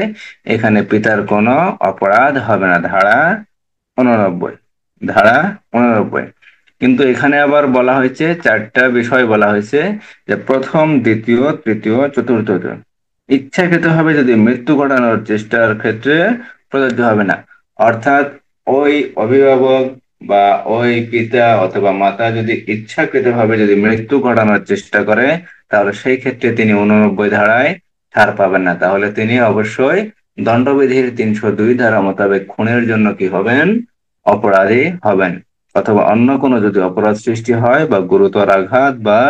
এখানে পিতার কোনো অপরাধ হবে না। ধারা 89, ধারা 89। কিন্তু এখানে আবার বলা হয়েছে, চারটা বিষয় বলা হয়েছে, যে প্রথম, দ্বিতীয়, তৃতীয়, চতুর্থ ইচ্ছাকৃতভাবে যদি মৃত্যু ঘটানোর চেষ্টার ক্ষেত্রে প্রযোজ্য হবে না। অর্থাৎ ওই অভিভাবক বা ওই পিতা অথবা মাতা যদি ইচ্ছাকৃতভাবে যদি মৃত্যু ঘটানোর চেষ্টা করে, তাহলে সেই ক্ষেত্রে তিনি 89 ধারায় ছাড় পাবেন না। তাহলে তিনি অবশ্যই দণ্ডবিধির 302 ধারা মোতাবেক খুনের জন্য কি হবেন? অপরাধী হবেন। অথবা অন্য কোনো যদি অপরাধ সৃষ্টি হয় বা গুরুতর আঘাত বা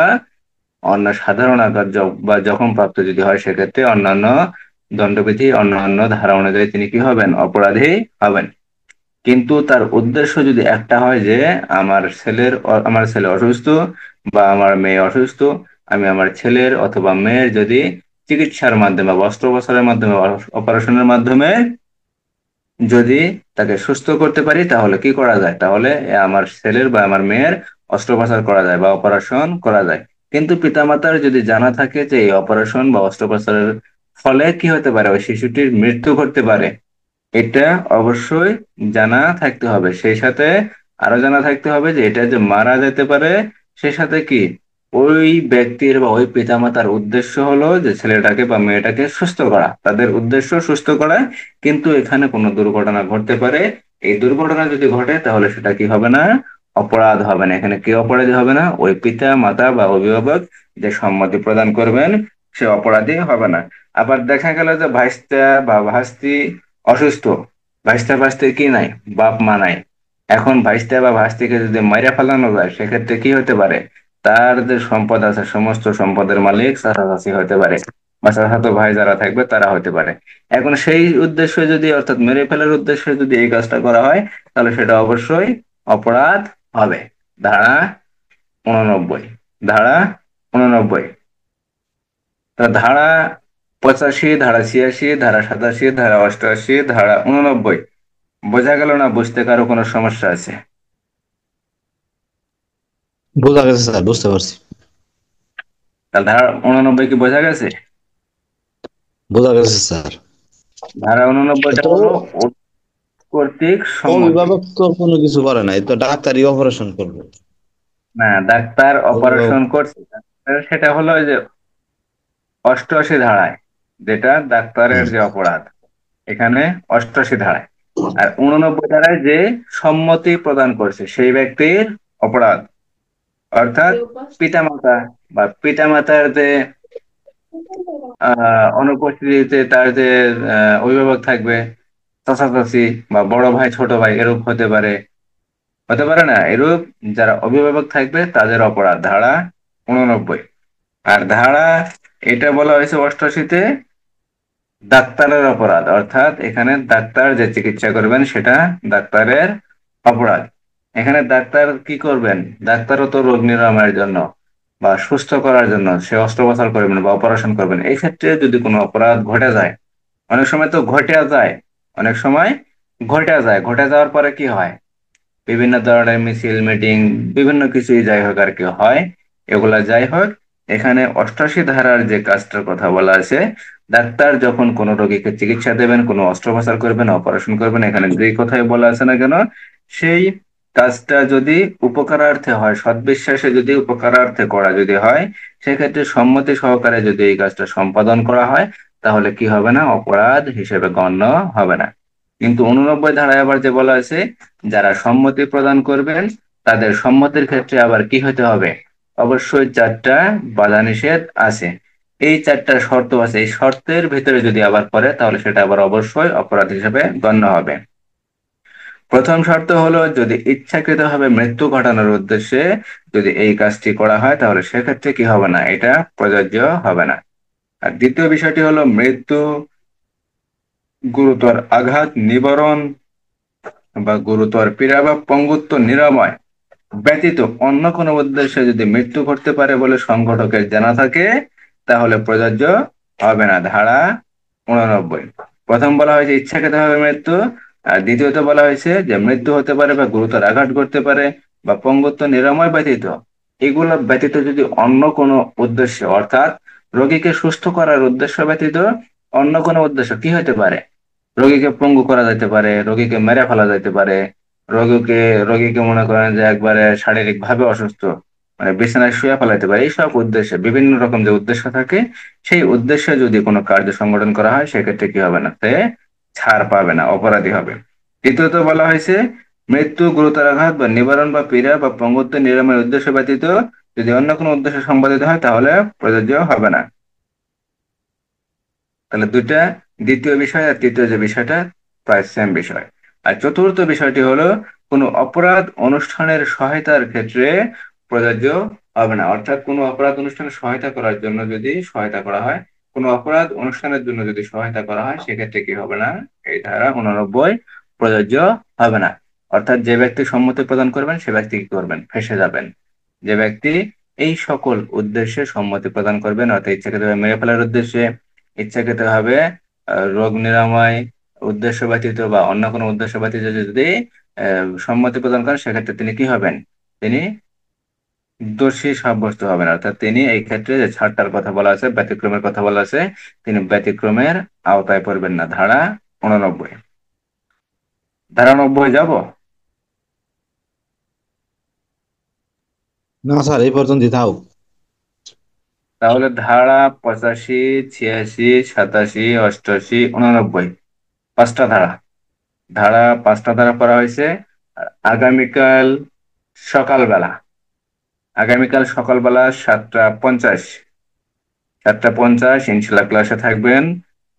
অন্য সাধারণ আঘাত বা জখম প্রাপ্ত যদি হয়, সেক্ষেত্রে অন্যান্য দণ্ডবিধি অন্যান্য ধারা অনুযায়ী তিনি কি হবেন? অপরাধী হবেন। কিন্তু তার উদ্দেশ্য যদি একটা হয় যে আমার ছেলে অসুস্থ বা আমার মেয়ে অসুস্থ, আমি আমার ছেলের অথবা মেয়ের যদি চিকিৎসার মাধ্যমে বা অস্ত্রোপচারের মাধ্যমে অপারেশনের মাধ্যমে যদি তাকে সুস্থ করতে পারি, তাহলে কি করা যায়? তাহলে আমার ছেলের বা আমার মেয়ের অস্ত্রোপচার করা যায় বা অপারেশন করা যায়। কিন্তু পিতামাতার যদি জানা থাকে যে এই অপারেশন বা অস্ত্রোপচারের ফলে কি হতে পারে, ওই শিশুটির মৃত্যু ঘটতে পারে, এটা অবশ্যই জানা থাকতে হবে। সেই সাথে আরো জানা থাকতে হবে যে এটা যে মারা যেতে পারে, সে সাথে কি ওই ব্যক্তির বা ওই পিতামাতার উদ্দেশ্য হলো যে ছেলেটাকে বা মেয়েটাকে সুস্থ করা, তাদের উদ্দেশ্য সুস্থ করা। কিন্তু এখানে কোনো দুর্ঘটনা ঘটতে পারে, এই দুর্ঘটনা যদি ঘটে তাহলে সেটা কি হবে না? অপরাধ হবে না। এখানে কে অপরাধী হবে না? ওই পিতা মাতা বা অভিভাবক যে সম্মতি প্রদান করবেন, সে অপরাধী হবে না। আবার দেখা গেল যে ভাইস্তা বা ভাস্তি অসুস্থ, ভাইস্তা ভাস্তির কি নাই? বাপ মা নাই। এখন ভাইস্তা বা ভাস্তিকে যদি মাইরা ফেলানো যায়, সেক্ষেত্রে কি হতে পারে? তার যে সম্পদ আছে সমস্ত সম্পদের মালিক চাচাচাচি হতে পারে, বা চাচাতো ভাই যারা থাকবে তারা হতে পারে। এখন সেই উদ্দেশ্যে যদি, অর্থাৎ মেরে ফেলার উদ্দেশ্যে যদি এই কাজটা করা হয়, তাহলে সেটা অবশ্যই অপরাধ হবে। ধারা 89, ধারা 89। তা ধারা 85, ধারা 86, ধারা 87, ধারা 88, ধারা 89 বোঝা গেল না? বুঝতে কারো কোনো সমস্যা আছে? বোঝা গেছে স্যার, বুঝতে পারছি। তাহলে ধারা 89 কি বোঝা গেছে? বোঝা গেছে স্যার। ধারা 89টা তো হলো কর্তৃক সম্মতি। অভিভাবক তো কোনো কিছু করে নাই, তো ডাক্তারই অপারেশন করবে। না, ডাক্তার অভিভাবক। অপারেশন করছে, সেটা হলো ওই যে 88 ধারায়, যেটা ডাক্তারের হুম। যে অপরাধ, এখানে 88 ধারায়। আর 89 ধারায় যে সম্মতি প্রদান করছে সেই ব্যক্তির অপরাধ। অর্থাৎ পিতামাতা বা পিতামাতার যে অনুপস্থিতিতে তার যে অভিভাবক থাকবে, চাচা চাচি বা বড় ভাই ছোট ভাই এরূপ হতে পারে, হতে পারে না এরূপ যারা অভিভাবক থাকবে তাদের অপরাধ, ধারা 89। আর ধারা, এটা বলা হয়েছে 88-তে, ডাক্তারের অপরাধ, অর্থাৎ এখানে ডাক্তার যে চিকিৎসা করবেন সেটা ডাক্তারের অপরাধ। এখানে ডাক্তার কি করবেন? ডাক্তারও তো রোগ নিরাময়ের জন্য বা সুস্থ করার জন্য সে অস্ত্রোপচার করবেন বা অপারেশন করবেন। এই ক্ষেত্রে যদি কোনো অপরাধ ঘটে যায়, অনেক সময় তো ঘটে যায়, অনেক সময় ঘটে যাওয়ার পরে কি হয়? বিভিন্ন ধরনের মিছিল মিটিং, বিভিন্ন কিছুই যাই হোক আর কি হয়, এগুলা যাই হোক। এখানে 88 ধারার যে কাজটার কথা বলা আছে, ডাক্তার যখন কোনো রোগীকে চিকিৎসা দেবেন, কোনো অস্ত্রোপচার করবেন, অপারেশন করবেন, এখানে যেই কথাই বলা আছে না কেন, সেই কাজটা যদি উপকারার্থে হয়, সদ্বিশ্বাসে যদি উপকারার্থে করা যদি হয়, সেক্ষেত্রে সম্মতি সহকারে যদি এই কাজটা সম্পাদন করা হয়, তাহলে কি হবে না? অপরাধ হিসেবে গণ্য হবে না। কিন্তু 89 ধারায় আবার যে বলা আছে, যারা সম্মতি প্রদান করবেন তাদের সম্মতির ক্ষেত্রে আবার কি হতে হবে? অবশ্যই চারটা বাধা নিষেধ আছে, এই চারটা শর্ত আছে। এই শর্তের ভিতরে যদি আবার করে, তাহলে সেটা আবার অবশ্যই অপরাধ হিসেবে গণ্য হবে। প্রথম শর্ত হলো, যদি ইচ্ছাকৃতভাবে মৃত্যু ঘটানোর উদ্দেশ্যে যদি এই কাজটি করা হয়, তাহলে সেক্ষেত্রে কি হবে না? এটা প্রযোজ্য হবে না। আর দ্বিতীয় বিষয়টি হলো, মৃত্যু, গুরুতর আঘাত নিবারণ বা গুরুতর পীড়া বা পঙ্গুত্ব নিরাময় ব্যতীত অন্য কোনো উদ্দেশ্যে যদি মৃত্যু ঘটতে পারে বলে সংগঠকের জানা থাকে, তাহলে প্রযোজ্য হবে না। ধারা 89। প্রথম বলা হয়েছে ইচ্ছাকৃতভাবে মৃত্যু, আর দ্বিতীয়ত বলা হয়েছে যে মৃত্যু হতে পারে বা গুরুতর আঘাত করতে পারে বা পঙ্গুত্ব নিরাময় ব্যতীত। এগুলো ব্যতীত যদি অন্য কোনো উদ্দেশ্য, অর্থাৎ রোগীকে সুস্থ করার উদ্দেশ্য ব্যতীত অন্য কোনো উদ্দেশ্য কি হতে পারে? রোগীকে পঙ্গু করা যেতে পারে, রোগীকে মেরে ফেলা যেতে পারে, রোগীকে রোগীকে মনে করেন যে একবারে শারীরিক ভাবে অসুস্থ, মানে বিছানায় শুয়ে ফেলাতে পারে। এইসব উদ্দেশ্যে, বিভিন্ন রকম যে উদ্দেশ্য থাকে, সেই উদ্দেশ্যে যদি কোনো কার্য সংগঠন করা হয় সেক্ষেত্রে কি হবে না, সে ছাড় পাবে না, অপরাধী হবে। তৃতীয়ত বলা হয়েছে মৃত্যু, গুরুতর আঘাত বা নিবারণ বা পীড়া বা পঙ্গুত্ব নিরাময়ের উদ্দেশ্য ব্যতীত যদি অন্য কোনো উদ্দেশ্য সম্পাদিত হয় তাহলে প্রযোজ্য হবে না। তাহলে দুইটা, দ্বিতীয় বিষয় আর তৃতীয় যে বিষয়টা প্রায় সেম বিষয়। আর চতুর্থ বিষয়টি হলো কোনো অপরাধ অনুষ্ঠানের সহায়তার ক্ষেত্রে প্রযোজ্য হবে না। অর্থাৎ কোনো অপরাধ অনুষ্ঠানে সহায়তা করার জন্য যদি সহায়তা করা হয়, কোনো অপরাধ অনুষ্ঠানের জন্য যদি সহায়তা করা হয় সেক্ষেত্রে কি হবে না, এই ধারা 89 প্রযোজ্য হবে না। অর্থাৎ যে ব্যক্তি সম্মতি প্রদান করবেন সে ব্যক্তি কি করবেন, ফেঁসে যাবেন। যে ব্যক্তি এই সকল উদ্দেশ্যে সম্মতি প্রদান করবেন, অর্থাৎ ইচ্ছাকৃতভাবে মেরে ফেলার উদ্দেশ্যে, ইচ্ছাকৃতভাবে রোগ নিরাময় উদ্দেশ্য ব্যতীত বা অন্য কোনো উদ্দেশ্য ব্যতীত যদি সম্মতি প্রদান করেন সেক্ষেত্রে তিনি কি হবেন, তিনি দোষী সাব্যস্ত হবেন। অর্থাৎ তিনি এই ক্ষেত্রে যে ছাড়টার কথা বলা আছে, ব্যতিক্রমের কথা বলা আছে, তিনি ব্যতিক্রমের আওতায় পড়বেন না। ধারা 89। ধারা 90 যাব। না স্যার, এই পর্যন্ত থাও। তাহলে ধারা 85, 86, 87, 88, 89, পাঁচটা ধারা। পাঁচটা ধারা করা হয়েছে। আর সকালবেলা আগামীকাল সকালবেলা 7:50, 7:50 ইনশাল্লাহ ক্লাসে থাকবেন।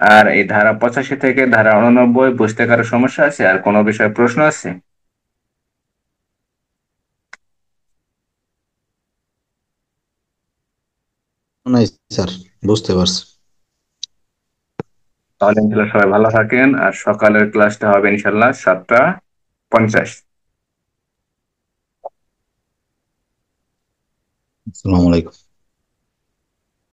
আর এই ধারা 85 থেকে ধারা 89 বুঝতে কারো সমস্যা আছে? আর কোনো বিষয়ে প্রশ্ন আছে? নাই স্যার, বুঝতে পারছি। তাহলে ইনশাল্লাহ সবাই ভালো থাকেন। আর সকালের ক্লাসটা হবে ইনশাল্লাহ 7:50। আসসালামু আলাইকুম।